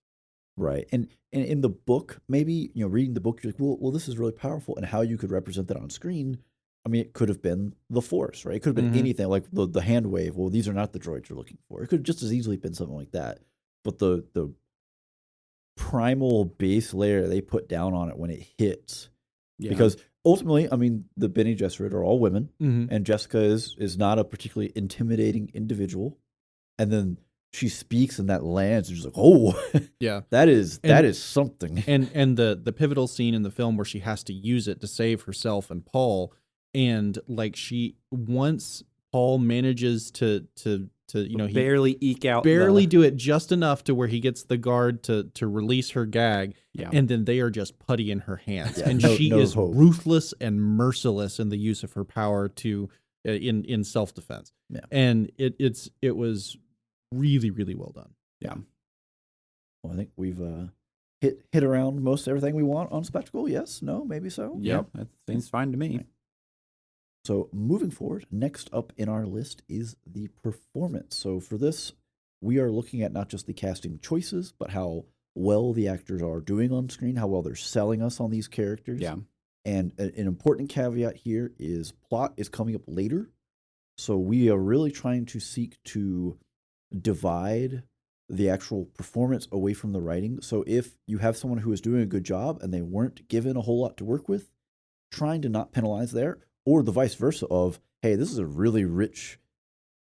Right. And in the book, maybe, reading the book, you're like, well, this is really powerful. And how you could represent that on screen, I mean, it could have been the Force, right? It could have been anything, like the hand wave. Well, these are not the droids you're looking for. It could have just as easily been something like that. But the primal base layer they put down on it when it hits, because ultimately, I mean, the Bene Gesserit are all women, and Jessica is not a particularly intimidating individual. And then she speaks and that lands, and she's like, oh, yeah, that is something. And the pivotal scene in the film where she has to use it to save herself and Paul. And like once Paul manages to he barely eke out, do it just enough to where he gets the guard to release her gag, and then they are just putty in her hands, and she is ruthless and merciless in the use of her power to in self defense. Yeah. And it was really, really well done. Yeah. Well, I think we've hit around most everything we want on Spectacle. Yes, no, maybe so. Yep, that seems fine to me. Right. So moving forward, next up in our list is the performance. So for this, we are looking at not just the casting choices, but how well the actors are doing on screen, how well they're selling us on these characters. Yeah. And an important caveat here is plot is coming up later. So we are really trying to seek to divide the actual performance away from the writing. So if you have someone who is doing a good job and they weren't given a whole lot to work with, trying to not penalize there, or the vice versa of, hey, this is a really rich,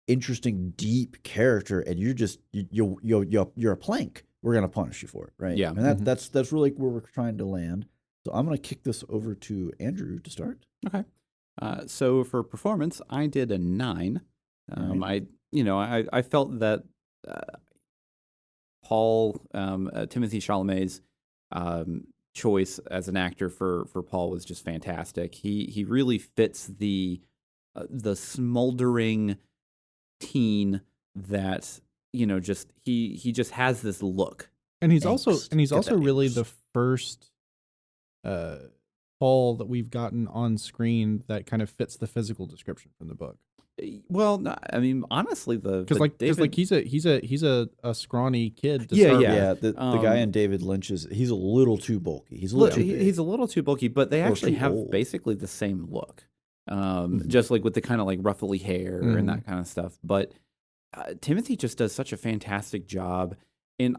interesting, deep character, and you're a plank. We're gonna punish you for it, right? Yeah, and that's really where we're trying to land. So I'm gonna kick this over to Andrew to start. Okay. So for performance, I did a 9. I felt that Timothy Chalamet's choice as an actor for Paul was just fantastic. He really fits the smoldering teen that just he just has this look. And he's also really the first Paul that we've gotten on screen that kind of fits the physical description from the book. Well, I mean, honestly, because he's a scrawny kid. The guy in David Lynch's, he's a little too bulky. He's a little too bulky, but they actually have basically the same look, just like with the kind of like ruffly hair and that kind of stuff. But Timothy just does such a fantastic job, and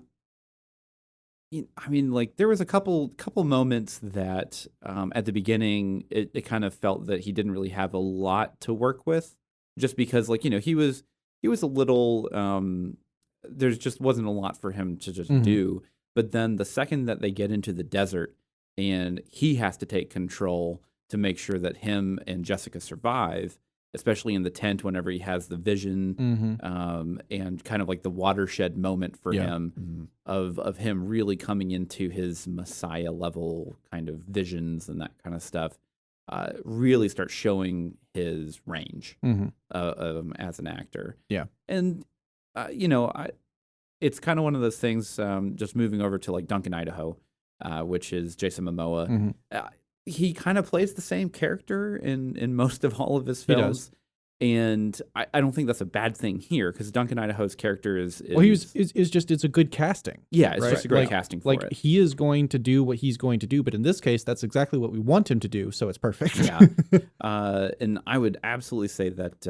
I mean, like there was a couple moments that at the beginning it kind of felt that he didn't really have a lot to work with. Just because, like, he was a little, there just wasn't a lot for him to just do. But then the second that they get into the desert and he has to take control to make sure that him and Jessica survive, especially in the tent whenever he has the vision and kind of like the watershed moment for him of him really coming into his Messiah level kind of visions and that kind of stuff. Really start showing his range as an actor. Yeah. And, it's kind of one of those things, just moving over to like Duncan, Idaho, which is Jason Momoa. He kind of plays the same character in most of all of his films. And I don't think that's a bad thing here because Duncan Idaho's character is well, it's a good casting. Yeah, it's right? just a great casting for it. He is going to do what he's going to do, but in this case, that's exactly what we want him to do, so it's perfect. Yeah. And I would absolutely say that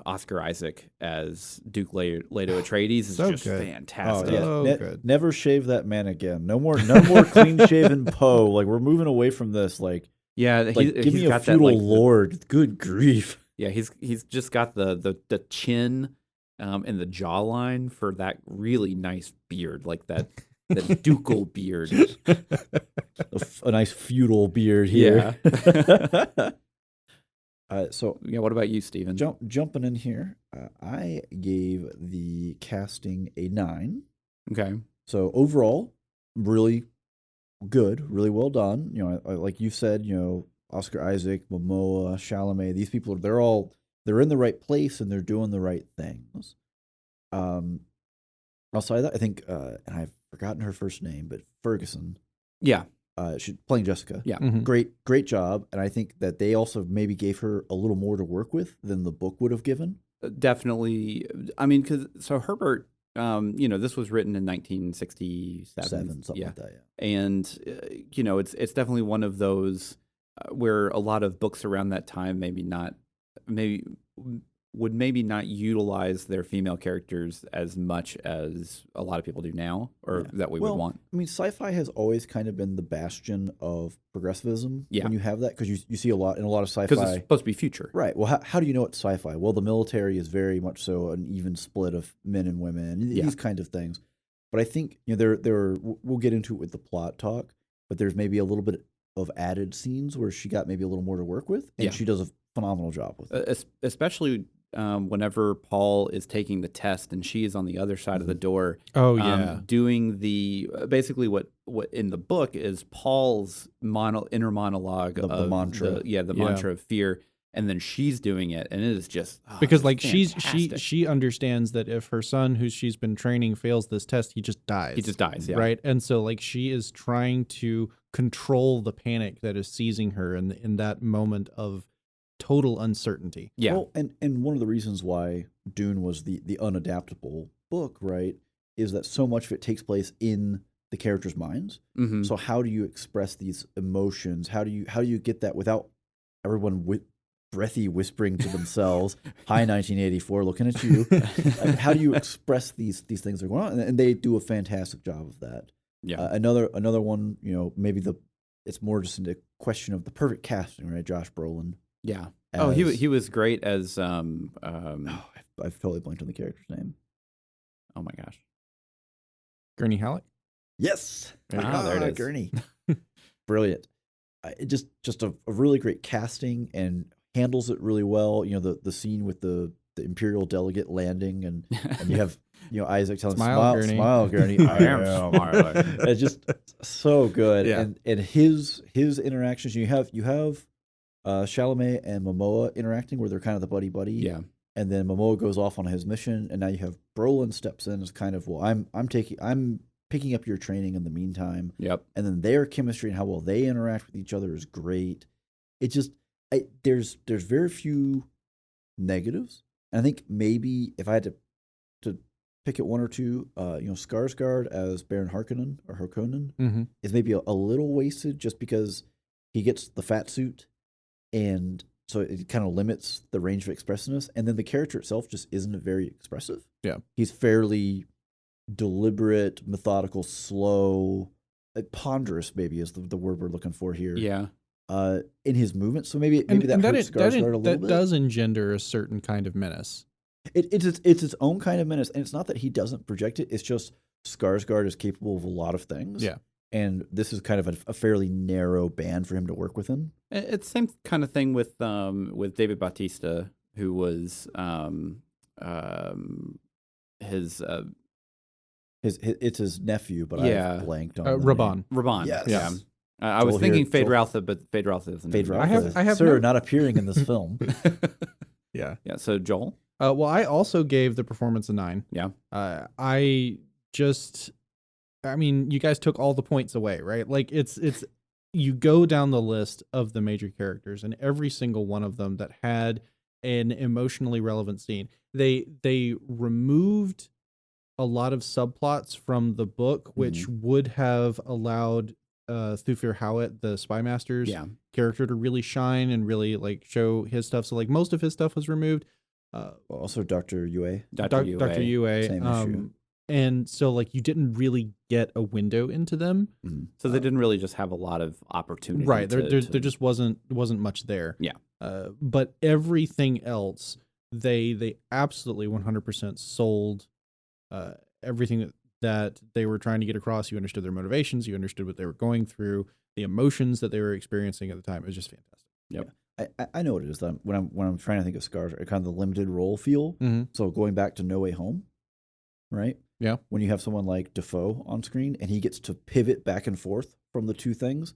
Oscar Isaac as Duke Leto Atreides is So just good. fantastic. Oh, yeah. good. Never shave that man again. No more clean shaven Poe. Like, we're moving away from this. Like Yeah, give he's me a got feudal that, like, lord. Good grief. Yeah, he's just got the chin and the jawline for that really nice beard, like that ducal beard. A nice feudal beard here. Yeah. So Yeah, what about you, Steven? jumping in here, I gave the casting a 9. Okay. So overall, really good, really well done. I like you said, Oscar Isaac, Momoa, Chalamet, these people, they're in the right place and they're doing the right things. Also, I think, and I've forgotten her first name, but Ferguson, Yeah. she's playing Jessica. Yeah. Mhm. Great job. And I think that they also maybe gave her a little more to work with than the book would have given. Definitely. I mean, so Herbert, this was written in 1967. Something like that, yeah. And, it's definitely one of those where a lot of books around that time would maybe not utilize their female characters as much as a lot of people do now, or Yeah. that we would want. I mean, sci-fi has always kind of been the bastion of progressivism. Yeah. When you have that, because you see a lot in a lot of Because sci-fi. it's supposed to be future. Right. Well, how do you know it's sci-fi? Well, the military is very much so an even split of men and women, Yeah. these kind of things. But I think we'll get into it with the plot talk, but there's maybe a little bit of added scenes where she got maybe a little more to work with, and Yeah. she does a phenomenal job with it. Especially whenever Paul is taking the test and she is on the other side of the door. Oh, yeah. Doing the basically what in the book is Paul's inner monologue The of mantra. the mantra of fear, and then she's doing it, and it is just Because it's like fantastic. she understands that if her son who she's been training fails this test, he just dies. He just dies, yeah. Right. And so like she is trying to control the panic that is seizing her in that moment of total uncertainty. Yeah. Well, and one of the reasons why Dune was the unadaptable book, right, is that so much of it takes place in the characters' minds. Mhm. So how do you express these emotions? How do you get that without everyone breathy whispering to themselves, "Hi, 1984, looking at you." Like, how do you express these things that are going on? And they do a fantastic job of that. Yeah. Another one, maybe it's more just a question of the perfect casting, right? Josh Brolin. Yeah. As, He was great as I've totally blanked on the character's name. oh my gosh. Gurney Halleck. Yes. There it is. Gurney. Brilliant. It just a really great casting and handles it really well. The scene with the Imperial delegate landing and you have Isaac telling Smile, him, Gurney." smile, Gurney. I am smiling. It's just so good. Yeah. And his interactions, you have Chalamet and Momoa interacting where they're kind of the buddy. Yeah. And then Momoa goes off on his mission, and now you have Brolin steps in as kind of, well, I'm picking up your training in the meantime. Yep. And then their chemistry and how well they interact with each other is great. It just there's very few negatives. And I think maybe if I had to pick at one or two, Skarsgård as Baron Harkonnen Mm-hmm. is maybe a little wasted just because he gets the fat suit, and so it kind of limits the range of expressiveness. And then the character itself just isn't very expressive. Yeah. He's fairly deliberate, methodical, slow, ponderous maybe is the word we're looking for here. Yeah. In his movements. So maybe that hurts Skarsgård a little bit. That does engender a certain kind of menace. It's its own kind of menace, and it's not that he doesn't project it. It's just Skarsgård is capable of a lot of things. Yeah. And this is kind of a fairly narrow band for him to work within. It's the same kind of thing with David Bautista, who was it's his nephew, but Yeah. I've blanked on the Raban. Raban. Yes. Yeah. I was Joel thinking here- Fade Joel- Routha, but Fade Routha isn't. name. Fade in Ralph, I have sir, no- not appearing in this film. Yeah. Yeah. So Joel. Well, I also gave the performance a 9. Yeah. I mean, you guys took all the points away, right? Like it's you go down the list of the major characters, and every single one of them that had an emotionally relevant scene. They removed a lot of subplots from the book, which would have allowed Thufir Hawat, the Spy Master's character, to really shine and really like show his stuff. So like most of his stuff was removed. Also, Dr. Yue. Dr. Yue. Same issue. And so like you didn't really get a window into them. So they didn't really just have a lot of opportunity. Right. There just wasn't much there. Yeah. But everything else, they absolutely 100% sold everything that they were trying to get across. You understood their motivations. You understood what they were going through, the emotions that they were experiencing at the time. It was just fantastic. Yep. I know what it is. That when I'm trying to think of Scars, kind of the limited role feel. So going back to No Way Home, right? Yeah. When you have someone like Defoe on screen and he gets to pivot back and forth from the two things,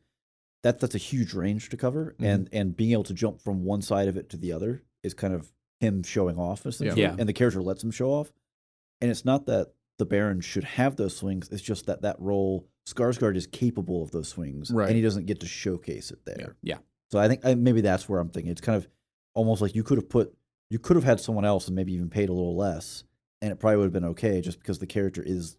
that's a huge range to cover. And being able to jump from one side of it to the other is kind of him showing off, essentially. Yeah. And the character lets him show off. And it's not that the Baron should have those swings. It's just that role, Skarsgård is capable of those swings. Right. And he doesn't get to showcase it there. Yeah. So I think maybe that's where I'm thinking. It's kind of almost like you could have had someone else and maybe even paid a little less, and it probably would have been okay just because the character is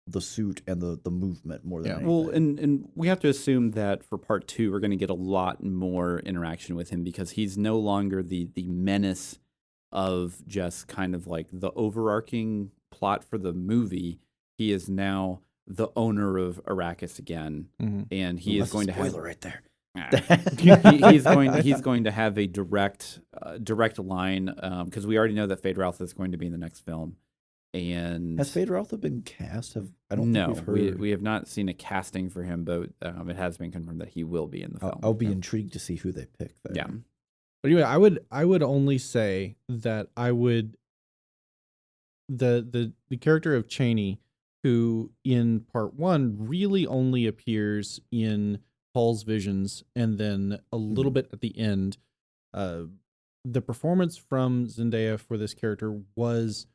the suit and the movement more than anything. Well, and we have to assume that for part 2, we're going to get a lot more interaction with him because he's no longer the menace of just kind of like the overarching plot for the movie. He is now the owner of Arrakis again, and he is going to have spoiler right there. he's going to have a direct line because we already know that Fade Ralph is going to be in the next film. And has Fade Ralph been cast? I don't know. think we've heard. We have not seen a casting for him, but it has been confirmed that he will be in the film. I'll be intrigued to see who they pick there. Yeah. But anyway, I would only say that I would the character of Cheney, who in part 1 really only appears in Paul's visions and then a little bit at the end. The performance from Zendaya for this character was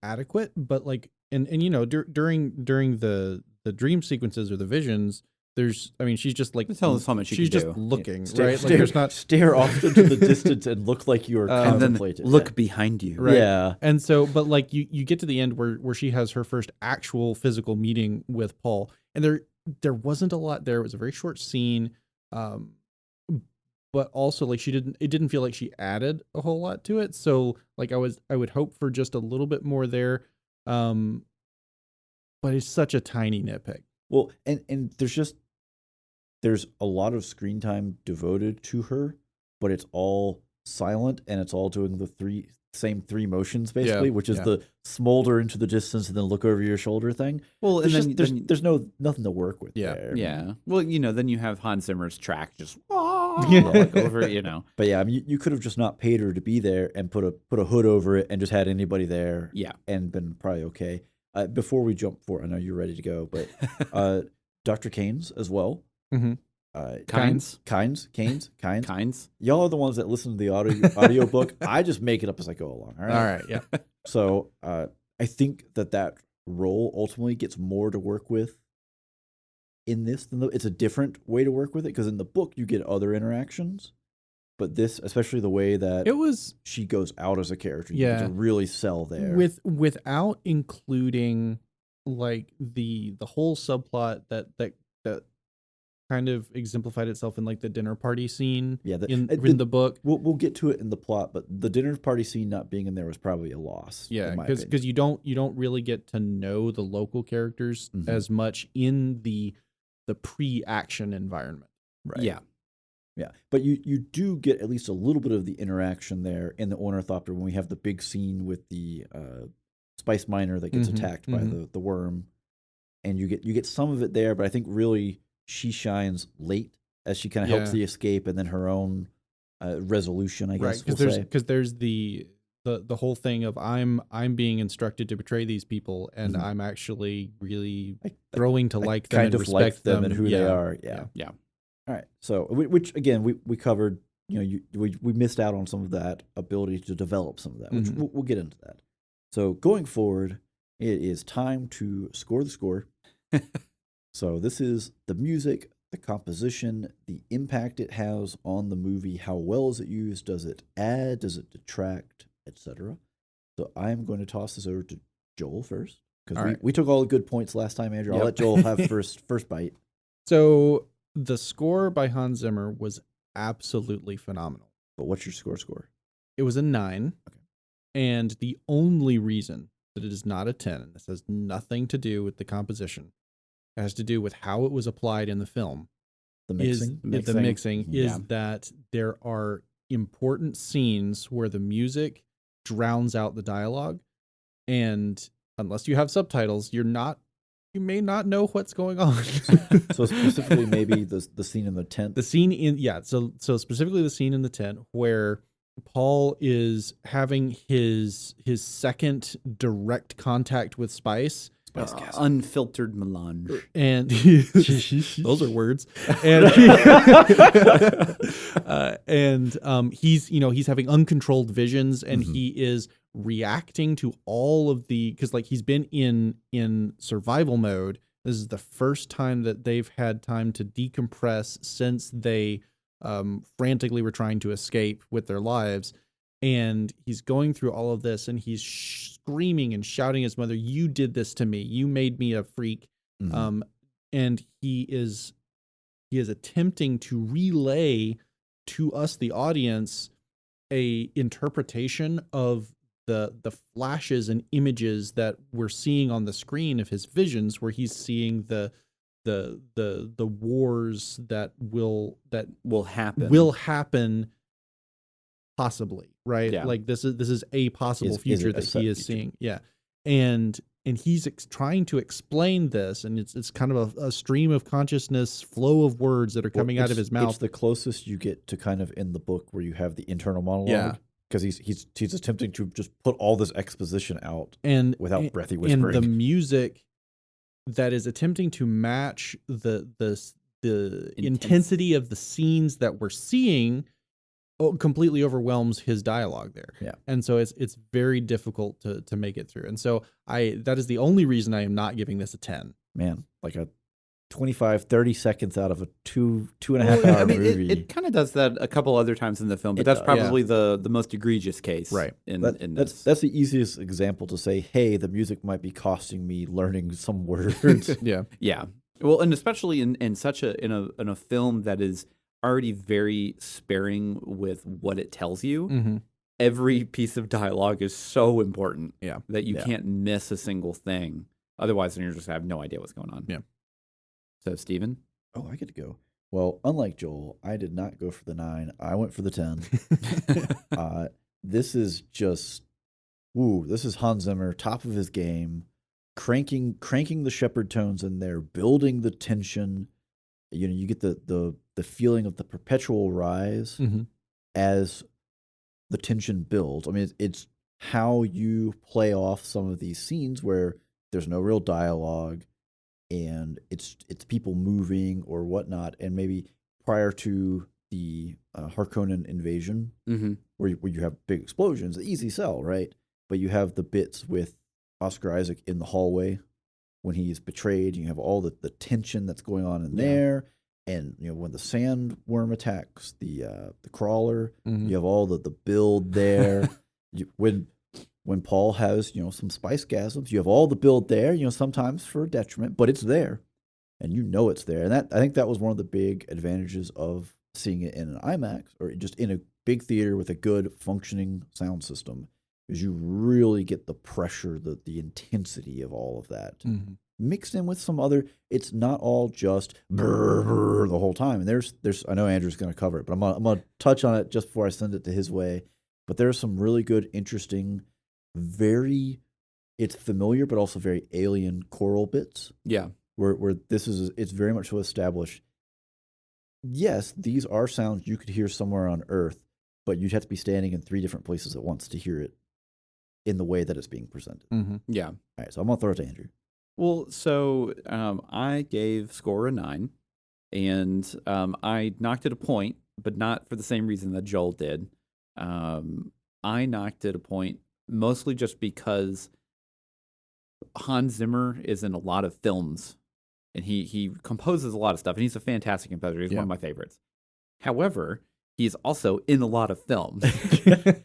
adequate, but like and you know during the dream sequences or the visions, she's just like tell us how much she's just do. looking, Stare, right? Like there's not stare off into the distance and look like you are and then contemplating. look behind you. Right. Yeah. And so, but like you get to the end where she has her first actual physical meeting with Paul, and there wasn't a lot there. It was a very short scene, but also like it didn't feel like she added a whole lot to it. So like I would hope for just a little bit more there, but it's such a tiny nitpick. Well, and there's a lot of screen time devoted to her, but it's all silent and it's all doing the same three motions basically, which is the smolder into the distance and then look over your shoulder thing. Well, and there's nothing to work with there. Yeah. Well, then you have Hans Zimmer's track just like over, But yeah, I mean, you could have just not paid her to be there and put a hood over it and just had anybody there. Yeah. And been probably okay. Before we jump forward, I know you're ready to go, but Dr. Keynes as well. Mm-hmm. Kynes. Y'all are the ones that listen to the audio book. I just make it up as I go along. All right. Yeah. So I think that role ultimately gets more to work with in this it's a different way to work with it because in the book you get other interactions, but this, especially the way that she goes out as a character, you get to really sell there without including like the whole subplot that kind of exemplified itself in like the dinner party scene in the book. We'll get to it in the plot, but the dinner party scene not being in there was probably a loss. Yeah, because you don't really get to know the local characters as much in the pre-action environment. Right. Yeah. Yeah. But you do get at least a little bit of the interaction there in the Ornithopter when we have the big scene with the spice miner that gets attacked by the worm. And you get some of it there, but I think really she shines late as she kind of helps the escape and then her own resolution, I guess. Because there's the whole thing of I'm being instructed to betray these people, and I'm actually really growing to like them kind and of respect like them and who they are. Yeah. All right. So, which again we covered. We missed out on some of that ability to develop some of that, which we'll get into that. So going forward, it is time to score the score. So this is the music the composition, the impact it has on the movie, how well is it used, does it add, does it detract, etc. So I'm going to toss this over to Joel first, because we took all the good points last time, Andrew. I'll let Joel have first bite. So the score by Hans Zimmer was absolutely phenomenal. But what's your score? It was a 9. Okay. And the only reason that it is not a 10, and this has nothing to do with the composition, it has to do with how it was applied in the film. The mixing? The mixing is that there are important scenes where the music drowns out the dialogue. And unless you have subtitles, you may not know what's going on. So specifically, maybe the scene in the tent. So specifically the scene in the tent where Paul is having his second direct contact with Spice. Unfiltered melange. And those are words. And he's having uncontrolled visions, and he is reacting to all of because he's been in survival mode. This is the first time that they've had time to decompress since they frantically were trying to escape with their lives. And he's going through all of this, and he's screaming and shouting at his mother, "You did this to me. You made me a freak." And he is attempting to relay to us, the audience, a interpretation of the flashes and images that we're seeing on the screen of his visions, where he's seeing the wars that will happen possibly, right? Yeah. Like this is a possible future that he is seeing. Yeah. And he's trying to explain this, and it's kind of a stream of consciousness flow of words that are coming out of his mouth. It's the closest you get to kind of in the book where you have the internal monologue. Yeah. Because he's attempting to just put all this exposition out and without breathy whispering. And the music that is attempting to match the intensity of the scenes that we're seeing completely overwhelms his dialogue there. Yeah. And so it's very difficult to make it through. And so that is the only reason I am not giving this a 10. Man, like a 25, 30 seconds out of a two and a half hour movie. It kind of does that a couple other times in the film, but that's probably the most egregious case. Right. In this. That's the easiest example to say, hey, the music might be costing me learning some words. Yeah. Yeah. Well, and especially in such a film that is already very sparing with what it tells you. Every piece of dialogue is so important that you can't miss a single thing. Otherwise, then you're just have no idea what's going on. Yeah. So, Steven? Oh, I get to go. Well, unlike Joel, I did not go for the 9. I went for the 10. This is just, this is Hans Zimmer, top of his game, cranking the shepherd tones in there, building the tension. You get the feeling of the perpetual rise as the tension builds. I mean, it's how you play off some of these scenes where there's no real dialogue, and it's people moving or whatnot, and maybe prior to the Harkonnen invasion, where you have big explosions, easy sell, right? But you have the bits with Oscar Isaac in the hallway when he's betrayed. You have all the tension that's going on in there, and when the sandworm attacks the crawler, you have all the build there. When Paul has, some spice gasms, you have all the build there, sometimes for a detriment, but it's there, and it's there. And I think that was one of the big advantages of seeing it in an IMAX or just in a big theater with a good functioning sound system, is you really get the pressure, the intensity of all of that. Mixed in with some other, it's not all just brr, brr, the whole time. And there's I know Andrew's going to cover it, but I'm gonna touch on it just before I send it to his way. But there's some really good, interesting, it's familiar but also very alien choral bits. Yeah. Where it's very much so established. Yes, these are sounds you could hear somewhere on Earth, but you'd have to be standing in 3 different places at once to hear it in the way that it's being presented. Yeah. All right, so I'm gonna throw it to Andrew. Well, so I gave score a 9, and I knocked it a point, but not for the same reason that Joel did. I knocked it a point mostly just because Hans Zimmer is in a lot of films and he composes a lot of stuff, and he's a fantastic composer. He's one of my favorites. However, he's also in a lot of films,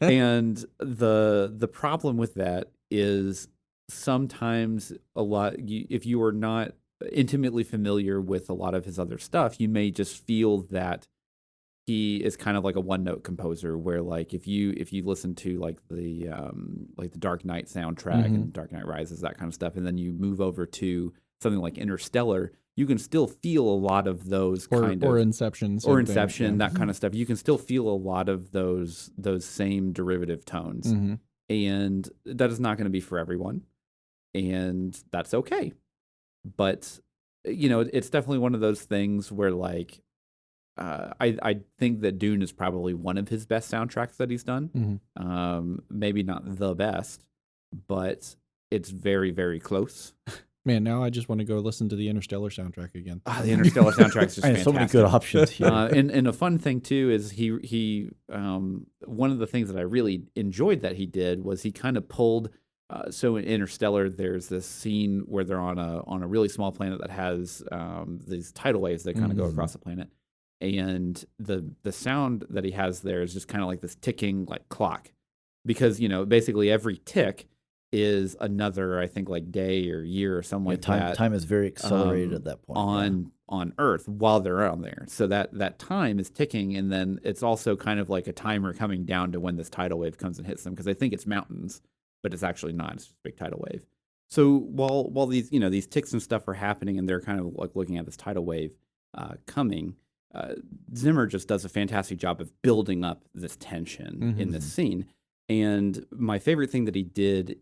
and the problem with that is sometimes if you are not intimately familiar with a lot of his other stuff, you may just feel that he is kind of like a one-note composer, where like if you listen to like the Dark Knight soundtrack and Dark Knight Rises, that kind of stuff, and then you move over to something like Interstellar, you can still feel a lot of those or Inception, that kind of stuff. You can still feel a lot of those same derivative tones, and that is not going to be for everyone, and that's okay. But it's definitely one of those things where like. I think that Dune is probably one of his best soundtracks that he's done. Maybe not the best, but it's very, very close. Man, now I just want to go listen to the Interstellar soundtrack again. The Interstellar soundtrack is just fantastic. So many good options here. And a fun thing too is he one of the things that I really enjoyed that he did was he kind of pulled. So in Interstellar, there's this scene where they're on a really small planet that has these tidal waves that kind of go across the planet. And the sound that he has there is just kind of like this ticking like clock, because basically every tick is another, I think, like day or year or something like that. Time is very accelerated at that point on Earth while they're on there. So that time is ticking, and then it's also kind of like a timer coming down to when this tidal wave comes and hits them, because I think it's mountains, but it's actually not. It's just a big tidal wave. So while these these ticks and stuff are happening, and they're kind of like looking at this tidal wave coming. Zimmer just does a fantastic job of building up this tension in this scene. And my favorite thing that he did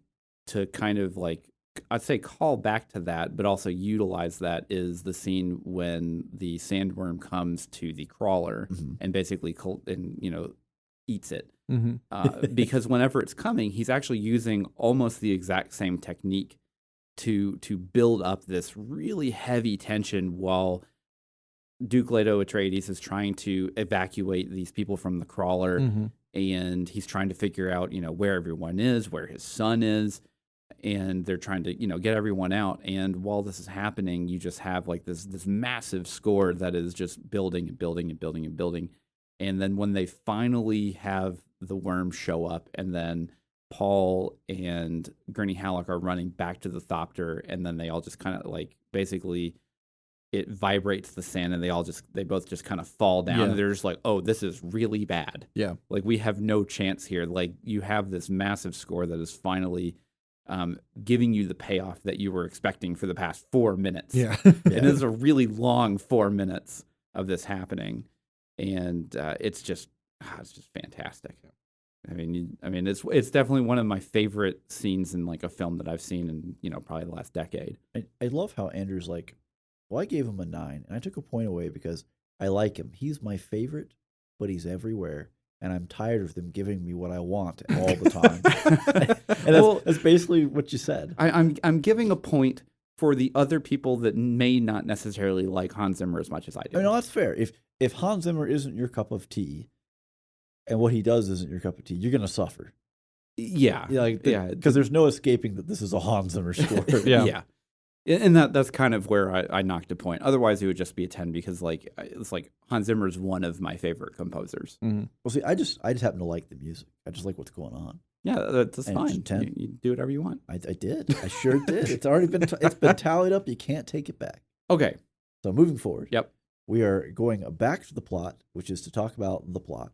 to kind of like, I'd say call back to that, but also utilize that, is the scene when the sandworm comes to the crawler and basically eats it. Because whenever it's coming, he's actually using almost the exact same technique to build up this really heavy tension while Duke Leto Atreides is trying to evacuate these people from the crawler, and he's trying to figure out, where everyone is, where his son is, and they're trying to, get everyone out. And while this is happening, you just have like this massive score that is just building and building and building and building. And then when they finally have the worm show up, and then Paul and Gurney Halleck are running back to the Thopter, and then they all just kind of like basically. It vibrates the sand, and they both just kind of fall down. And they're just like, oh, this is really bad. Yeah. Like, we have no chance here. Like, you have this massive score that is finally giving you the payoff that you were expecting for the past 4 minutes. Yeah. It is a really long 4 minutes of this happening. And it's just fantastic. I mean, it's definitely one of my favorite scenes in like a film that I've seen in, probably the last decade. I love how Andrew's like, well, I gave him a 9, and I took a point away because I like him. He's my favorite, but he's everywhere, and I'm tired of them giving me what I want all the time. And that's basically what you said. I'm giving a point for the other people that may not necessarily like Hans Zimmer as much as I do. No, that's fair. If Hans Zimmer isn't your cup of tea, and what he does isn't your cup of tea, you're going to suffer. Yeah. Because there's no escaping that this is a Hans Zimmer score. Yeah. And that's kind of where I knocked a point. Otherwise, it would just be a 10, because it's like Hans Zimmer is one of my favorite composers. Well, see, I just happen to like the music. I just like what's going on. Yeah, that's fine. You do whatever you want. I did. I sure did. It's already been it's been tallied up. You can't take it back. Okay. So moving forward. Yep. We are going back to the plot, which is to talk about the plot.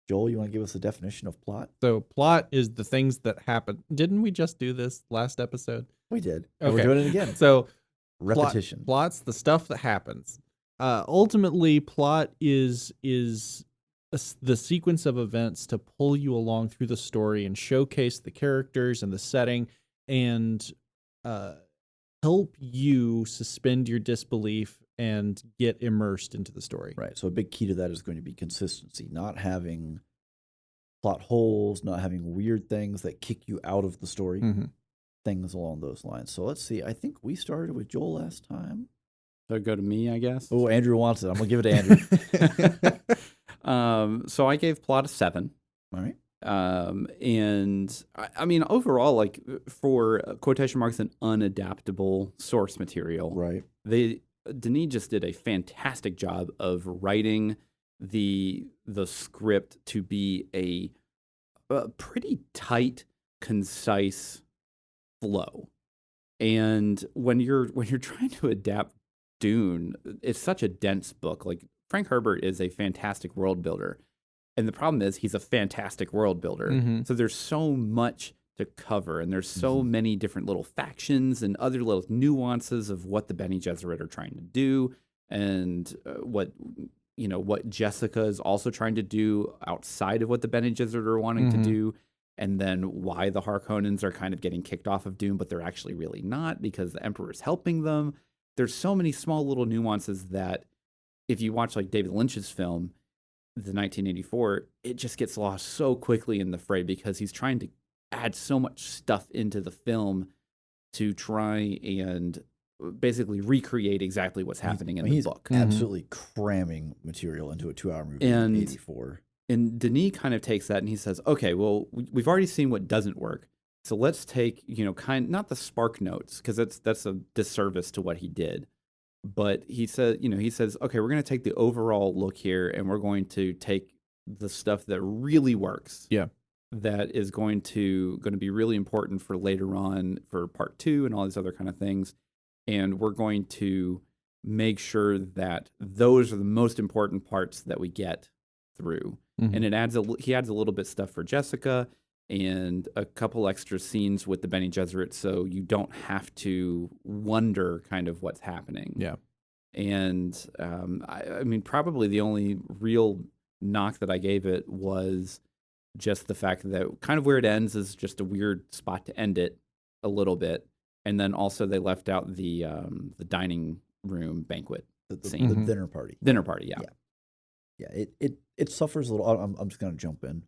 Joel, you want to give us a definition of plot? So plot is the things that happen. Didn't we just do this last episode? We did. Okay. We're doing it again. So repetition. Plot's the stuff that happens. Ultimately, plot is the sequence of events to pull you along through the story and showcase the characters and the setting, and help you suspend your disbelief and get immersed into the story. Right. So a big key to that is going to be consistency, not having plot holes, not having weird things that kick you out of the story, things along those lines. So let's see. I think we started with Joel last time. So go to me, I guess. Oh, Andrew wants it. I'm going to give it to Andrew. So I gave plot a 7. All right. And I mean, overall, like for quotation marks, an unadaptable source material, Right. Denis just did a fantastic job of writing the script to be a pretty tight, concise flow. And when you're trying to adapt Dune, it's such a dense book. Like Frank Herbert is a fantastic world builder. And the problem is he's a fantastic world builder. Mm-hmm. So there's so much to cover, and there's so many different little factions and other little nuances of what the Bene Gesserit are trying to do, and what Jessica is also trying to do outside of what the Bene Gesserit are wanting to do, and then why the Harkonnens are kind of getting kicked off of Dune, but they're actually really not because the Emperor's helping them. There's so many small little nuances that if you watch like David Lynch's film, the 1984, it just gets lost so quickly in the fray because he's trying to add so much stuff into the film to try and basically recreate exactly what's happening in the book. Absolutely cramming material into a 2-hour movie And in 84. And Denis kind of takes that and he says, okay, well, we've already seen what doesn't work. So let's take, not the spark notes, because that's a disservice to what he did. But he says, okay, we're going to take the overall look here, and we're going to take the stuff that really works. Yeah. That is going to be really important for later on for part 2 and all these other kind of things. And we're going to make sure that those are the most important parts that we get through. And he adds a little bit stuff for Jessica and a couple extra scenes with the Bene Gesserit, so you don't have to wonder kind of what's happening. Yeah. And I mean, probably the only real knock that I gave it was just the fact that kind of where it ends is just a weird spot to end it a little bit. And then also they left out the dining room banquet scene. The dinner party. Dinner party, yeah. Yeah, it suffers a little. I'm just going to jump in.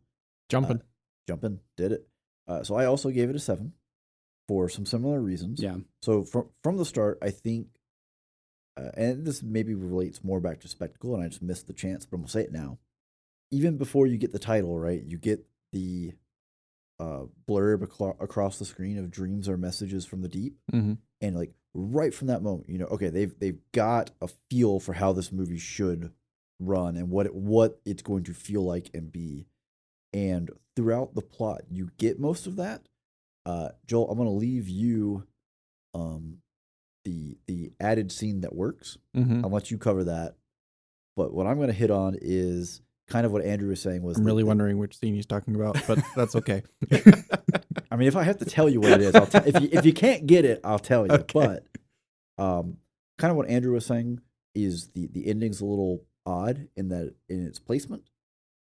Jumping, did it. So I also gave it a 7 for some similar reasons. Yeah. So from the start, I think, and this maybe relates more back to spectacle, and I just missed the chance, but I'm going to say it now. Even before you get the title, right, you get the blurb across the screen of dreams are messages from the deep. And like right from that moment, okay, they've got a feel for how this movie should run and what it's going to feel like and be. And throughout the plot, you get most of that. Joel, I'm going to leave you the added scene that works. I'll let you cover that. But what I'm going to hit on is kind of what Andrew was saying. I'm really wondering which scene he's talking about, but that's okay. I mean, if I have to tell you what it is, I'll if you can't get it, I'll tell you. Okay. But kind of what Andrew was saying is the ending's a little odd in its placement.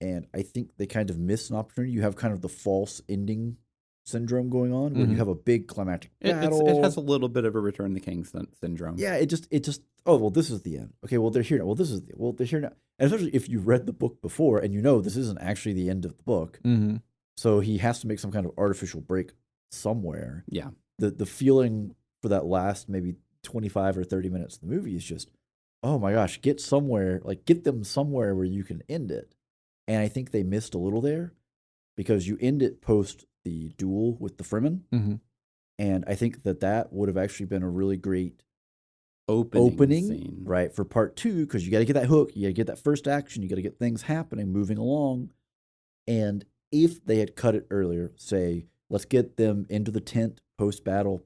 And I think they kind of miss an opportunity. You have kind of the false ending syndrome going on, where you have a big climactic battle. It has a little bit of a Return the King syndrome. Yeah, it just. Oh well, this is the end. Okay, well they're here now. Well, they're here now. And especially if you read the book before and this isn't actually the end of the book, so he has to make some kind of artificial break somewhere. Yeah. The feeling for that last maybe 25 or 30 minutes of the movie is just, oh my gosh, get them somewhere where you can end it. And I think they missed a little there because you end it post the duel with the Fremen. And I think that would have actually been a really great opening scene. Right, for part 2, because you got to get that hook, you got to get that first action, you got to get things happening, moving along. And if they had cut it earlier, say, let's get them into the tent post-battle,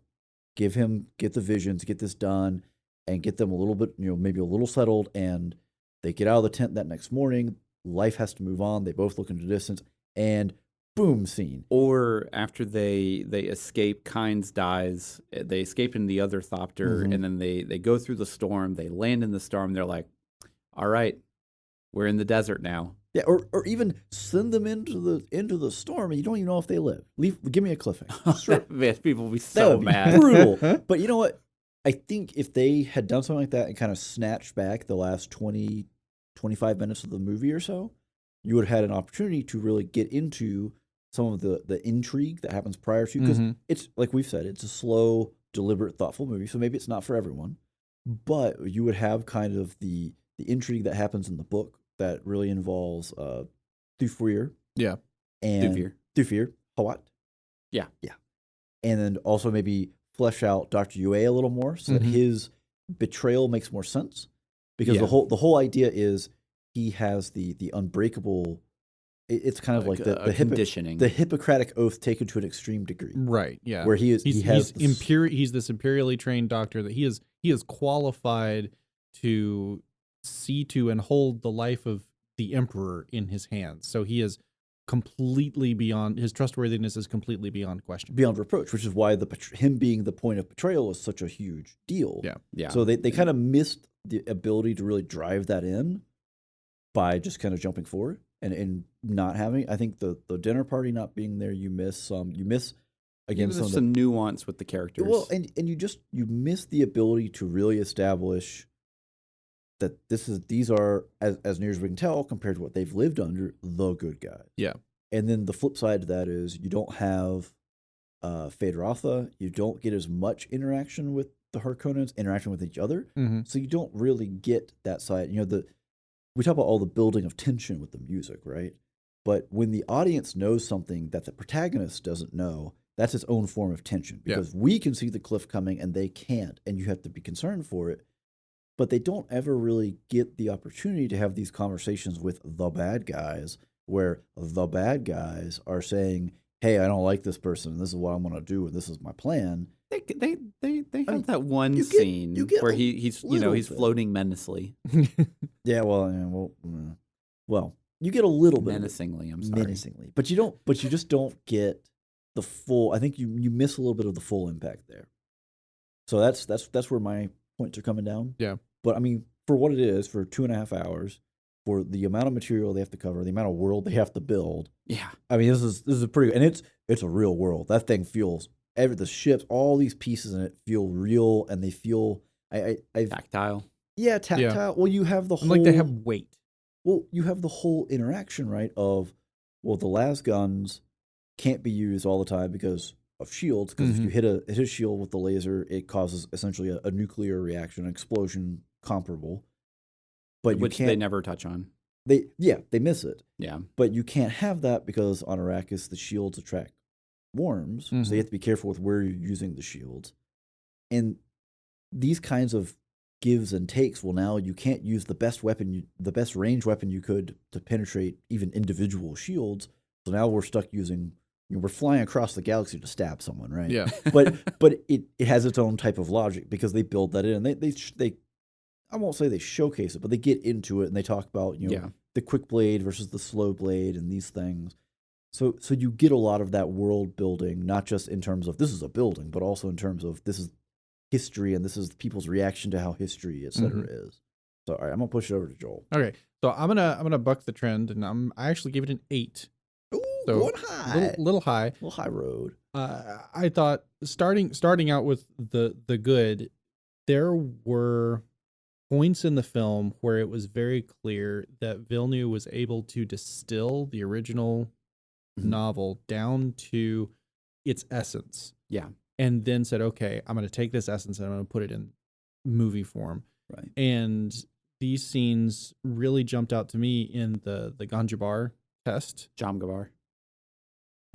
get the visions, get this done, and get them a little bit, maybe a little settled, and they get out of the tent that next morning, life has to move on, they both look into the distance, and boom, scene. Or after they escape, Kynes dies, they escape in the other Thopter, and then they go through the storm, they land in the storm, they're like, all right, we're in the desert now. Yeah, or even send them into the storm and you don't even know if they live. Give me a cliffhanger. Sure. Man, people will be so mad. Brutal. But you know what? I think if they had done something like that and kind of snatched back the last 20, 25 minutes of the movie or so, you would have had an opportunity to really get into some of the intrigue that happens prior to, because it's, like we've said, it's a slow, deliberate, thoughtful movie, so maybe it's not for everyone. But you would have kind of the intrigue that happens in the book that really involves Thufir. Yeah. and Thufir, Hawat. Yeah. And then also maybe flesh out Dr. Yue a little more so that his betrayal makes more sense. Because the whole idea is he has the unbreakable. It's kind of like the conditioning, the Hippocratic oath taken to an extreme degree. Right. Yeah. Where he's this imperially trained doctor that he is qualified to see to and hold the life of the emperor in his hands. So he is completely beyond, his trustworthiness is completely beyond question, beyond reproach, which is why him being the point of betrayal is such a huge deal. Yeah. So they kind of missed the ability to really drive that in by just kind of jumping forward and not having. I think the dinner party not being there, you miss again some nuance with the characters. Well, and you miss the ability to really establish that these are, as near as we can tell, compared to what they've lived under, the good guys. Yeah. And then the flip side to that is you don't have Feyd-Rautha. You don't get as much interaction with the Harkonnens, interaction with each other. So you don't really get that side. You know, we talk about all the building of tension with the music, right? But when the audience knows something that the protagonist doesn't know, that's its own form of tension. Because we can see the cliff coming and they can't, and you have to be concerned for it. But they don't ever really get the opportunity to have these conversations with the bad guys, where the bad guys are saying, "Hey, I don't like this person, and this is what I'm going to do, and this is my plan." They have that one scene where he's floating menacingly. Yeah, well, you get a little bit menacingly. I'm sorry, menacingly, but you just don't get the full. I think you miss a little bit of the full impact there. So that's where my points are coming down. Yeah. But I mean, for what it is, for 2.5 hours, for the amount of material they have to cover, the amount of world they have to build. Yeah. I mean, this is a pretty, and it's a real world. That thing feels the ships, all these pieces in it feel real, and they feel tactile. Yeah, tactile. Yeah. Well, you have the whole, like they have weight. Well, you have the whole interaction, right? Of the las guns can't be used all the time because of shields, because if you hit a shield with the laser, it causes essentially a nuclear reaction, an explosion comparable. But which they never touch on. They miss it. Yeah. But you can't have that because on Arrakis the shields attract worms, so you have to be careful with where you're using the shields. And these kinds of gives and takes, now you can't use the best range weapon you could to penetrate even individual shields. So now we're stuck using. We're flying across the galaxy to stab someone, right? Yeah. but it has its own type of logic because they build that in. They I won't say they showcase it, but they get into it and they talk about the quick blade versus the slow blade and these things. So you get a lot of that world building, not just in terms of this is a building, but also in terms of this is history and this is people's reaction to how history, etc. is. So all right, I'm gonna push it over to Joel. Okay, so I'm gonna buck the trend, and I actually give it an 8. So going high, little high, little high road. I thought starting out with the good, there were points in the film where it was very clear that Villeneuve was able to distill the original novel down to its essence. Yeah, and then said, okay, I'm going to take this essence and I'm going to put it in movie form. Right. And these scenes really jumped out to me in the Ganjabar test. Jamgabar.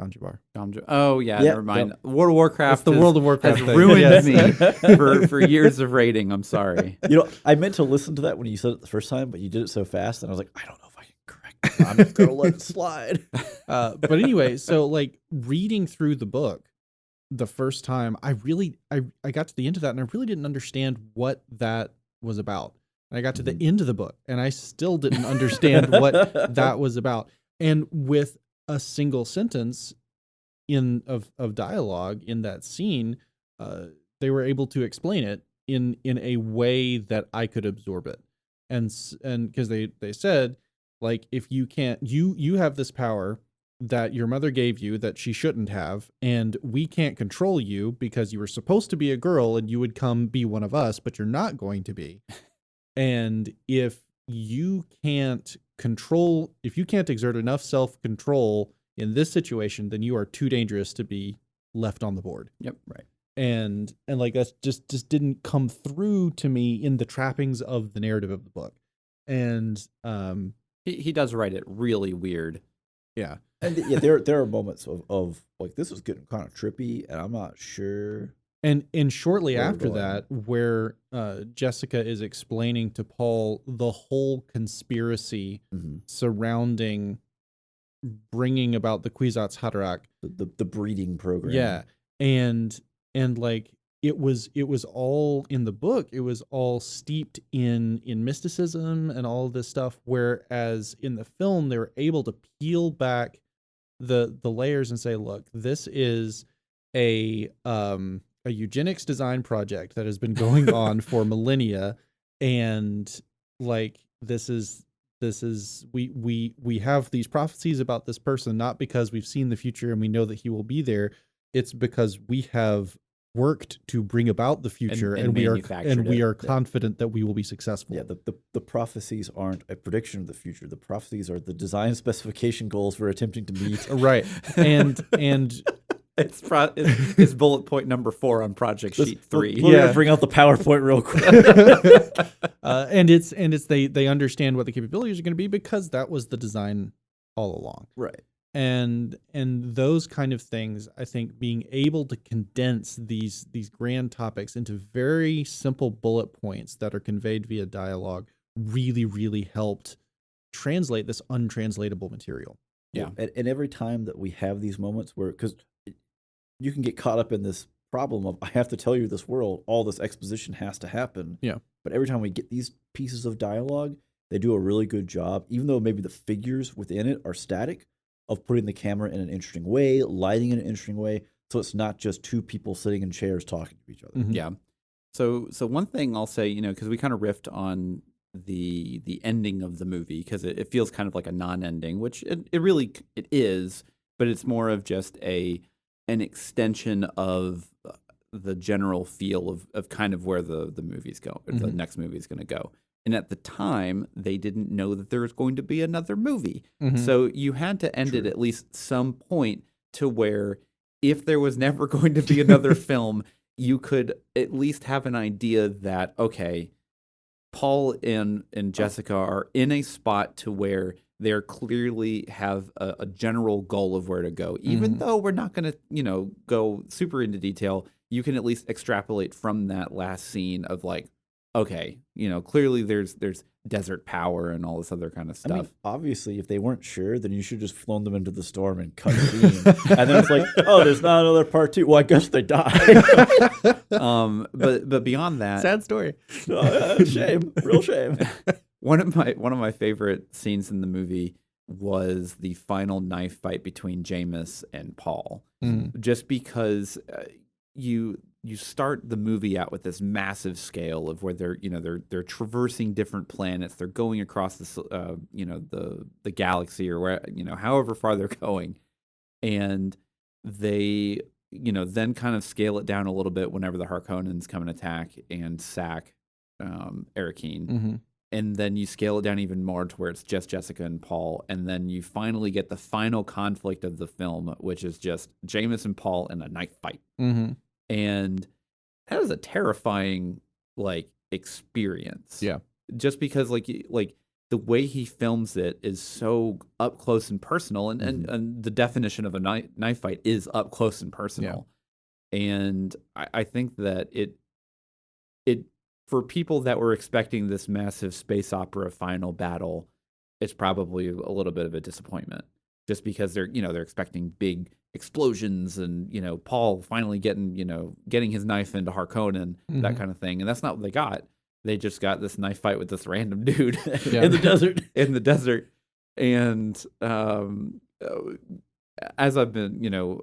Ganjabar. Oh yeah, never mind. Yep. World of Warcraft. The World of Warcraft has ruined me for years of rating. I'm sorry. I meant to listen to that when you said it the first time, but you did it so fast, and I was like, I don't know if I can correct it. I'm just gonna let it slide. But anyway, so like reading through the book the first time, I got to the end of that, and I really didn't understand what that was about. And I got to the end of the book, and I still didn't understand what that was about. And with a single sentence of dialogue in that scene, they were able to explain it in a way that I could absorb it. And because they said, like, if you can't, you have this power that your mother gave you that she shouldn't have, and we can't control you because you were supposed to be a girl and you would come be one of us, but you're not going to be. And if you can't exert enough self-control in this situation, then you are too dangerous to be left on the board. Yep. Right. And like that's just didn't come through to me in the trappings of the narrative of the book. And he does write it really weird. Yeah. And yeah, there are moments of like this is getting kind of trippy, and I'm not sure. And shortly Where we're after going. that, where Jessica is explaining to Paul the whole conspiracy surrounding bringing about the Kwisatz Haderach, The breeding program. yeah, and like it was all in the book. It was all steeped in mysticism and all of this stuff. Whereas in the film, they were able to peel back the layers and say, look, this is a eugenics design project that has been going on for millennia, and like this is we have these prophecies about this person, not because we've seen the future and we know that he will be there. It's because we have worked to bring about the future, and we are confident that we will be successful. Yeah, the prophecies aren't a prediction of the future. The prophecies are the design specification goals we're attempting to meet. Right. And It's bullet point number 4 on project sheet 3. We're gonna bring out the PowerPoint real quick. And it's they understand what the capabilities are going to be because that was the design all along. Right. And those kind of things, I think, being able to condense these grand topics into very simple bullet points that are conveyed via dialogue really, really helped translate this untranslatable material. Yeah. And every time that we have these moments where, because you can get caught up in this problem of, I have to tell you this world, all this exposition has to happen. Yeah. But every time we get these pieces of dialogue, they do a really good job, even though maybe the figures within it are static, of putting the camera in an interesting way, lighting in an interesting way, so it's not just two people sitting in chairs talking to each other. Mm-hmm. Yeah. So one thing I'll say, because we kind of riffed on the ending of the movie, because it feels kind of like a non-ending, which it really is, but it's more of just an extension of the general feel of kind of where the movie's going, or the next movie is going to go. And at the time, they didn't know that there was going to be another movie. So you had to end it at least some point to where if there was never going to be another film, you could at least have an idea that, okay, Paul and Jessica are in a spot to where they clearly have a general goal of where to go. Even though we're not going to, go super into detail, you can at least extrapolate from that last scene of like, okay, clearly there's desert power and all this other kind of stuff. I mean, obviously, if they weren't sure, then you should just flown them into the storm and cut a scene. And then it's like, oh, there's not another part 2. Well, I guess they died. But beyond that, sad story. Shame, real shame. One of my favorite scenes in the movie was the final knife fight between Jameis and Paul. Just because you start the movie out with this massive scale of where they're traversing different planets, they're going across this the galaxy, or where however far they're going, and they then kind of scale it down a little bit whenever the Harkonnens come and attack and sack Arakeen. And then you scale it down even more to where it's just Jessica and Paul, and then you finally get the final conflict of the film, which is just Jameis and Paul in a knife fight. And that was a terrifying experience. Yeah. Just because like the way he films it is so up close and personal, and the definition of a knife fight is up close and personal. Yeah. And I think that it for people that were expecting this massive space opera final battle, it's probably a little bit of a disappointment, just because they're expecting big explosions and Paul finally getting his knife into Harkonnen, that kind of thing, and that's not what they got. They just got this knife fight with this random dude in the desert. And as I've been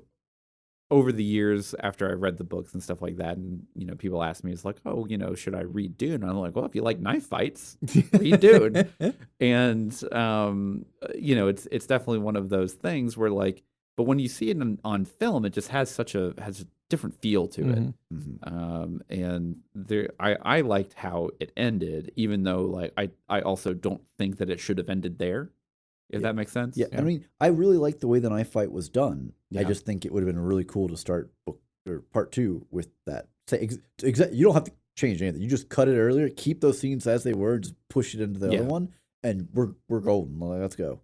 over the years, after I read the books and stuff like that, and people ask me, it's like, oh, should I read Dune? And I'm like, well, if you like knife fights, read Dune. And it's definitely one of those things where but when you see it on film, it just has a different feel to it. And I liked how it ended, even though I also don't think that it should have ended there. If that makes sense. Yeah, I mean, I really liked the way the knife fight was done. Yeah. I just think it would have been really cool to start book or part 2 with that. You don't have to change anything. You just cut it earlier, keep those scenes as they were, just push it into the other one, and we're golden. Let's go.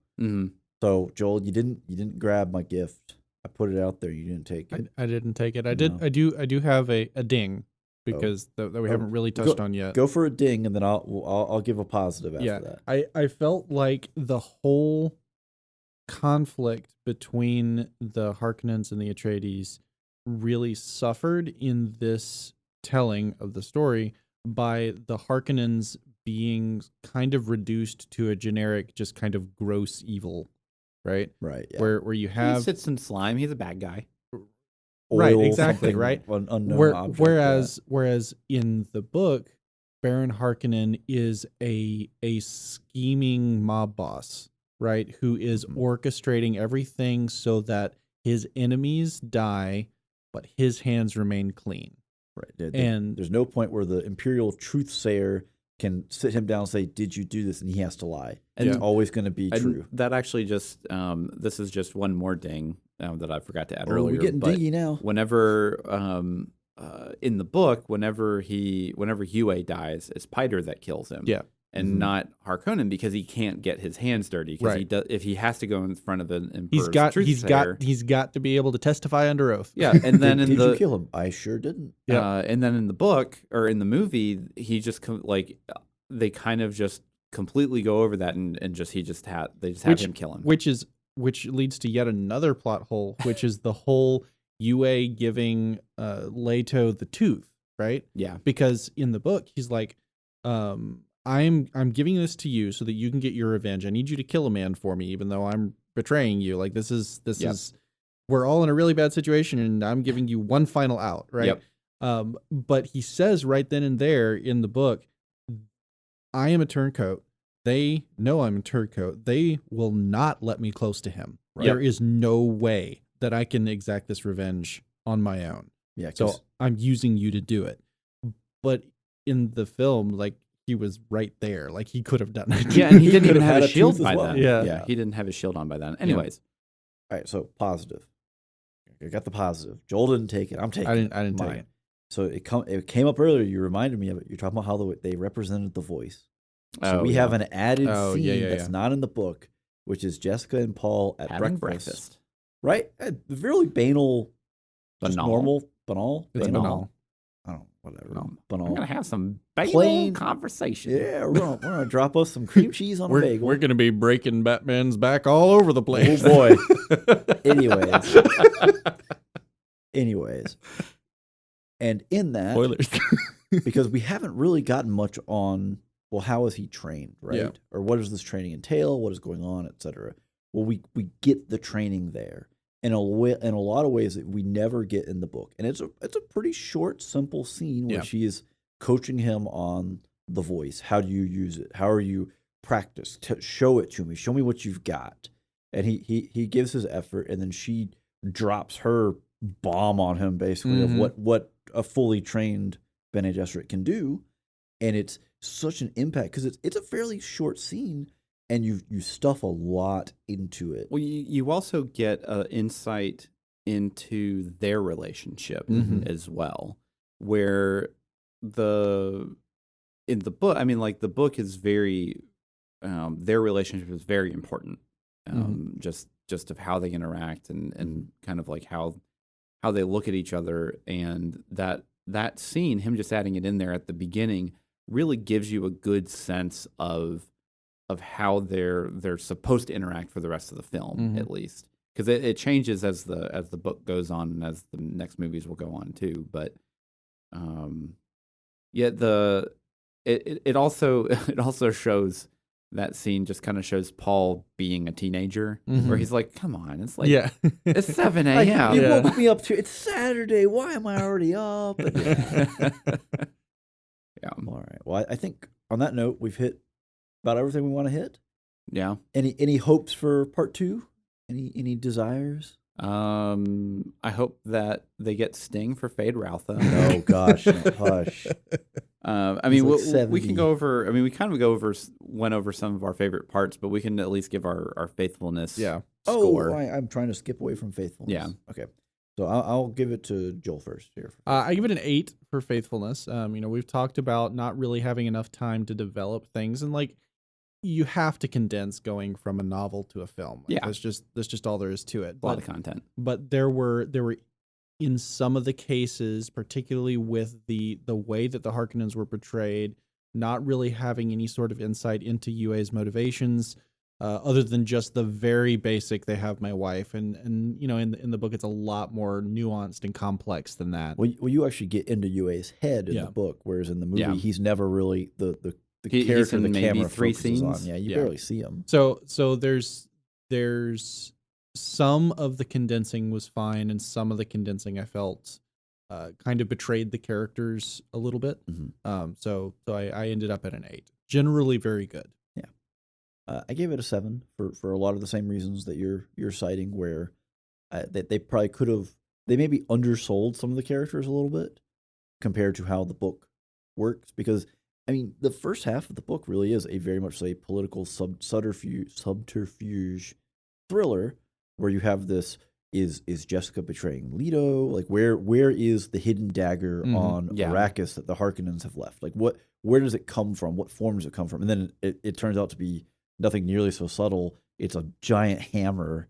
So Joel, you didn't grab my gift. I put it out there. You didn't take it. I didn't take it. I No. did. I do have a ding because that we haven't really touched on yet. Go for a ding, and then I'll give a positive after that. I felt like the whole conflict between the Harkonnens and the Atreides really suffered in this telling of the story by the Harkonnens being kind of reduced to a generic, just kind of gross evil, right? Right. Yeah. Where you have He sits in slime. He's a bad guy. right, Oil, exactly, something, right. An unknown object. Whereas in the book, Baron Harkonnen is a scheming mob boss, right? Who is orchestrating everything so that his enemies die, but his hands remain clean. Right. And there's no point where the Imperial Truthsayer can sit him down and say, "Did you do this?" and he has to lie. And it's always going to be true. That actually just this is just one more ding that I forgot to add earlier. We're getting dingy now. Whenever in the book, whenever Yue dies, it's Piter that kills him. Yeah. And not Harkonnen, because he can't get his hands dirty. Because he does, if he has to go in front of an Emperor's he's got to be able to testify under oath. Yeah, and then did you kill him? I sure didn't. Yeah, and then in the book or in the movie, he just they kind of just completely go over that and they just have him kill him, which leads to yet another plot hole, which is the whole Yue giving Leto the tooth, right? Yeah, because in the book he's like, I'm giving this to you so that you can get your revenge. I need you to kill a man for me, even though I'm betraying you. Like this is we're all in a really bad situation, and I'm giving you one final out, right? Yep. But he says right then and there in the book, I am a turncoat. They know I'm a turncoat. They will not let me close to him. Right. There is no way that I can exact this revenge on my own. Yeah. So I'm using you to do it. But in the film, like, he was right there. Like, he could have done it. Yeah, and he didn't even have a shield by well. then. Yeah. He didn't have his shield on by then. Anyways. All right, so positive. I got the positive. Joel didn't take it. I'm taking it. I didn't take it. So it came up earlier. You reminded me of it. You're talking about how they represented the voice. So we have an added scene that's not in the book, which is Jessica and Paul at breakfast. Right? Really banal. Just normal. Banal. It's banal. I don't know. Whatever. Banal. I'm going to have some bagel conversation. Yeah, we're gonna drop us some cream cheese on a bagel. We're going to be breaking Batman's back all over the place. Oh, boy. Anyways. And in that, spoilers. because we haven't really gotten much on, well, how is he trained, right? Yeah. Or what does this training entail? What is going on, etc. Well, we get the training there in a lot of ways that we never get in the book. And it's a pretty short, simple scene where she is coaching him on the voice. How do you use it? How are you practice? Show it to me. Show me what you've got. And he gives his effort, and then she drops her bomb on him, basically, of what a fully trained Bene Gesserit can do. And it's such an impact because it's a fairly short scene, and you stuff a lot into it. Well, you also get insight into their relationship as well, where in the book, I mean, like, the book is very their relationship is very important, just of how they interact and kind of like how they look at each other, and that scene, him just adding it in there at the beginning, really gives you a good sense of how they're supposed to interact for the rest of the film, at least, because it changes as the book goes on and as the next movies will go on too. But it also shows, that scene just kind of shows Paul being a teenager, where he's like, "Come on, it's like it's 7 a.m. You woke me up it's Saturday. Why am I already up?" Yeah. All right. Well, I think on that note, we've hit about everything we want to hit. Yeah. Any hopes for part 2? Any desires? I hope that they get Sting for Fade Routha. Oh gosh, no, hush. I mean, we can go over. I mean, we kind of went over some of our favorite parts, but we can at least give our faithfulness. Score. I'm trying to skip away from faithfulness. Yeah. Okay. So I'll give it to Joel first here. I give it an 8 for faithfulness. We've talked about not really having enough time to develop things, and like, you have to condense going from a novel to a film. Yeah. That's just all there is to it. A lot of content. But there were in some of the cases, particularly with the way that the Harkonnens were portrayed, not really having any sort of insight into Yue's motivations, other than just the very basic, they have my wife, and in the book it's a lot more nuanced and complex than that. Well, you actually get into Yue's head in the book, whereas in the movie he's never really the character the camera focuses on. Yeah, you barely see him. So there's some of the condensing was fine, and some of the condensing I felt kind of betrayed the characters a little bit. So I ended up at an 8. Generally very good. Yeah, I gave it a 7 for a lot of the same reasons that you're citing, where they probably could have, they maybe undersold some of the characters a little bit compared to how the book works, because I mean, the first half of the book really is a very much a political subterfuge thriller, where you have this: is Jessica betraying Leto? Like, where is the hidden dagger on Arrakis that the Harkonnens have left? Like, where does it come from? What form does it come from? And then it turns out to be nothing nearly so subtle. It's a giant hammer,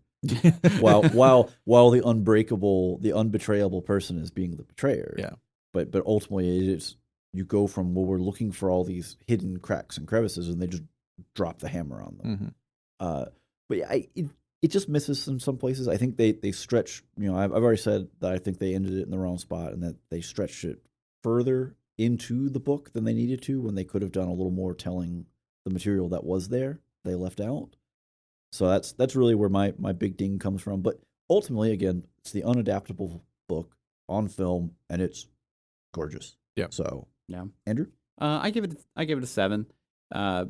while the unbreakable, the unbetrayable person is being the betrayer. Yeah. But ultimately it is. You go from, well, we're looking for all these hidden cracks and crevices, and they just drop the hammer on them. But yeah, it just misses in some places. I think they stretch. I've already said that I think they ended it in the wrong spot, and that they stretched it further into the book than they needed to, when they could have done a little more telling the material that was there. They left out. So that's really where my big ding comes from. But ultimately, again, it's the unadaptable book on film, and it's gorgeous. Yeah. So. Yeah, Andrew, I give it a 7.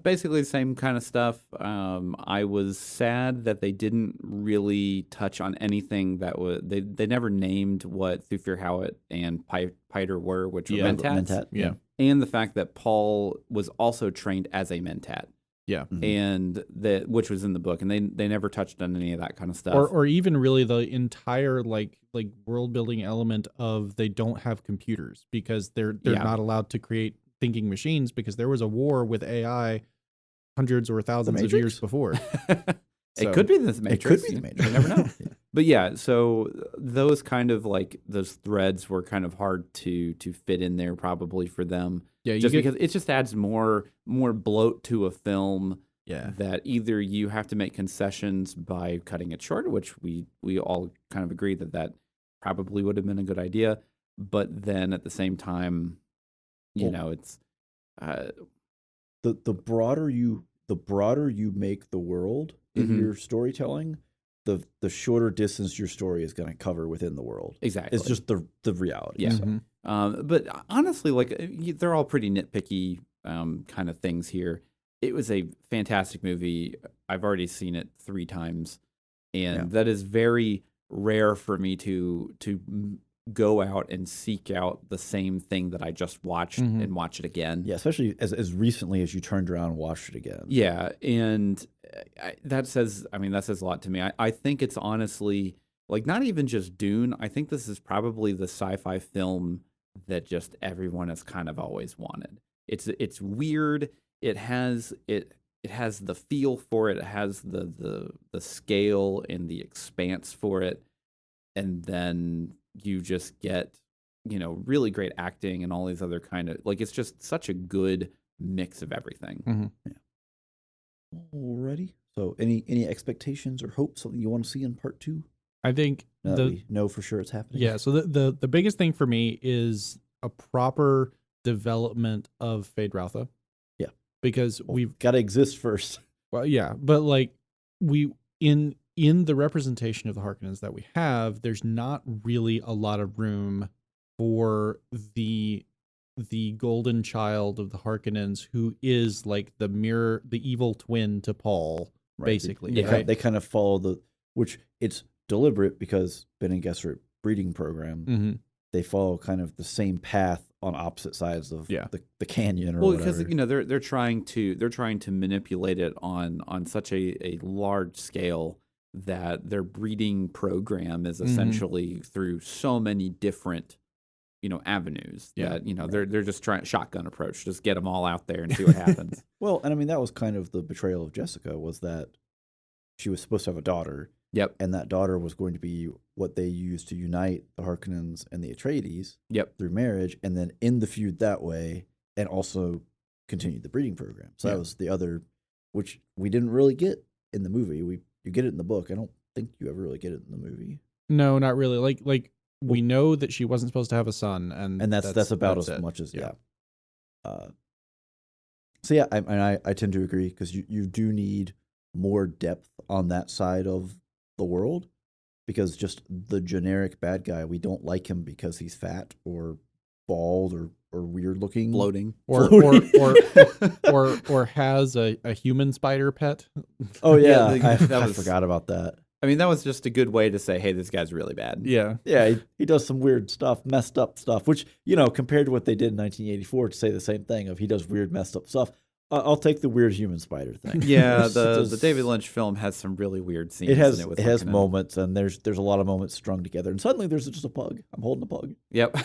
Basically the same kind of stuff. I was sad that they didn't really touch on anything that was they never named what Thufir Hawat and Piter were, which were mentats. Yeah, and the fact that Paul was also trained as a mentat. Yeah, and which was in the book, and they never touched on any of that kind of stuff, or even really the entire like world building element of they don't have computers because they're not allowed to create thinking machines because there was a war with AI hundreds or thousands of years before. It could be the Matrix. It could be the Matrix. You never know. But yeah, so those kind of those threads were kind of hard to fit in there probably for them. Yeah, because it just adds more bloat to a film. Yeah, that either you have to make concessions by cutting it short, which we all kind of agree that probably would have been a good idea, but then at the same time, it's the broader you make the world in your storytelling, the shorter distance your story is going to cover within the world. Exactly, it's just the reality. Yeah. But honestly, they're all pretty nitpicky kind of things here. It was a fantastic movie. I've already seen it 3 times, and that is very rare for me to go out and seek out the same thing that I just watched and watch it again. Yeah, especially as recently as you turned around and watched it again. Yeah, and that says a lot to me. I think it's honestly not even just Dune. I think this is probably the sci-fi film that just everyone has kind of always wanted. It's weird. It has the feel for it. It has the scale and the expanse for it, and then you just get really great acting and all these other kind of it's just such a good mix of everything. Yeah. Alrighty. So any expectations or hopes, something you want to see in part 2? I think we know for sure it's happening. Yeah. So the biggest thing for me is a proper development of Feyd-Rautha. Yeah. Because we've got to exist first. Well, yeah, but we in the representation of the Harkonnens that we have, there's not really a lot of room for the golden child of the Harkonnens, who is like the evil twin to Paul, basically. They kind of follow which it's deliberate because Bene Gesserit breeding program. They follow kind of the same path on opposite sides of the canyon, or whatever. Because they're trying to manipulate it on such a large scale that their breeding program is essentially through so many different avenues. Yeah. That they're just trying shotgun approach, just get them all out there and see what happens. Well, and I mean that was kind of the betrayal of Jessica, was that she was supposed to have a daughter. Yep. And that daughter was going to be what they used to unite the Harkonnens and the Atreides. Yep. Through marriage, and then end the feud that way, and also continue the breeding program. So that was the other, which we didn't really get in the movie. You get it in the book. I don't think you ever really get it in the movie. No, not really. Like we know that she wasn't supposed to have a son, and that's about as much as So yeah, I tend to agree, because you do need more depth on that side of the world, because just the generic bad guy, we don't like him because he's fat or bald or weird looking, Bloating, or has a human spider pet. Oh yeah, I I forgot about that. I mean, that was just a good way to say, hey, this guy's really bad. Yeah. Yeah, he does some weird stuff, messed up stuff, which, compared to what they did in 1984, to say the same thing of he does weird, messed up stuff, I'll take the weird human spider thing. Yeah, the David Lynch film has some really weird scenes. It has moments, and there's a lot of moments strung together, and suddenly there's just a pug. I'm holding a pug. Yep.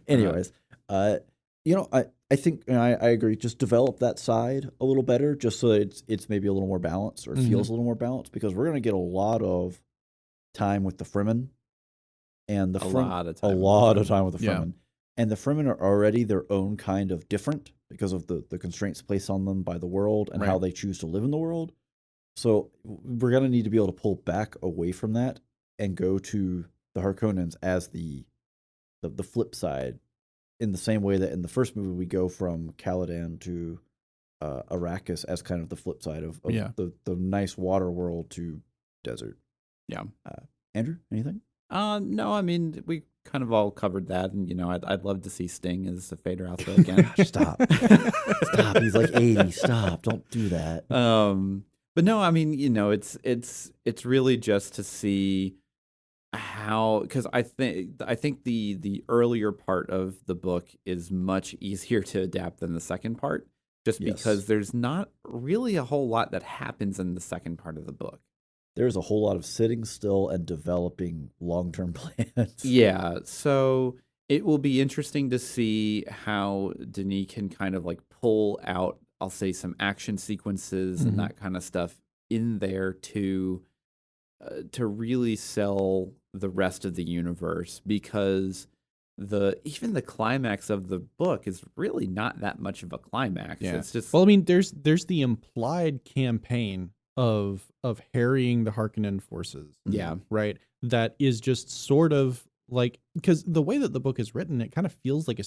Anyways, I think I agree. Just develop that side a little better, just so that it's maybe a little more balanced, or it feels a little more balanced, because we're going to get a lot of time with the Fremen, and a lot of time with the Fremen, and the Fremen are already their own kind of different because of the constraints placed on them by the world and how they choose to live in the world. So we're going to need to be able to pull back away from that and go to the Harkonnens as the flip side, in the same way that in the first movie we go from Caladan to Arrakis as kind of the flip side of the nice water world to desert. Yeah. Andrew, anything? No, I mean, we kind of all covered that, and I'd love to see Sting as a Vader outfit again. Stop. He's like 80. Stop. Don't do that. But no, I mean, it's really just to see how, because I think the earlier part of the book is much easier to adapt than the second part, just because there's not really a whole lot that happens in the second part of the book. There's a whole lot of sitting still and developing long-term plans. Yeah, so it will be interesting to see how Denis can kind of like pull out, I'll say, some action sequences and that kind of stuff in there to really sell the rest of the universe, because even the climax of the book is really not that much of a climax. Yeah. It's just, well, I mean, there's the implied campaign of harrying the Harkonnen forces. Yeah. Right. That is just sort of like, because the way that the book is written, it kind of feels like a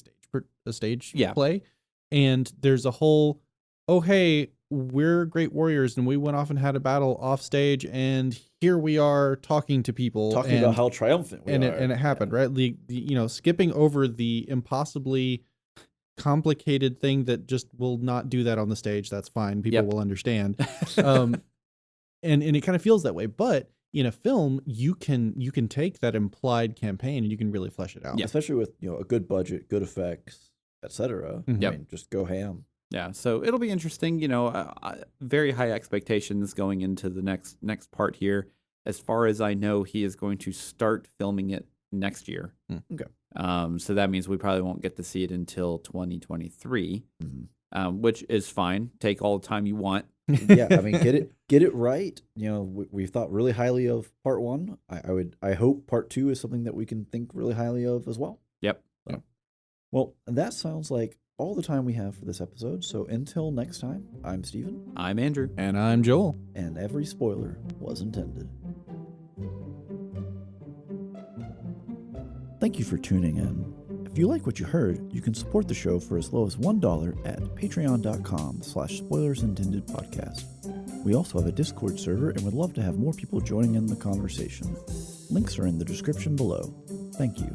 stage play. And there's a whole, oh, hey, we're great warriors and we went off and had a battle off stage, and here we are talking to people, about how triumphant we are. And it happened, right? The skipping over the impossibly complicated thing that just will not do that on the stage. That's fine. People will understand. And it kind of feels that way. But in a film, you can take that implied campaign and you can really flesh it out. Yeah. Especially with a good budget, good effects, etc. I mean, just go ham. Yeah, so it'll be interesting. Very high expectations going into the next part here. As far as I know, he is going to start filming it next year. Okay. So that means we probably won't get to see it until 2023, which is fine. Take all the time you want. Yeah, I mean, get it right. We thought really highly of part 1. I hope part 2 is something that we can think really highly of as well. Yep. So, well, that sounds like all the time we have for this episode. So until next time, I'm Steven. I'm Andrew. And I'm Joel. And every spoiler was intended. Thank you for tuning in. If you like what you heard, you can support the show for as low as $1 at patreon.com/spoilersintendedpodcast. We also have a Discord server and would love to have more people joining in the conversation. Links are in the description below. Thank you.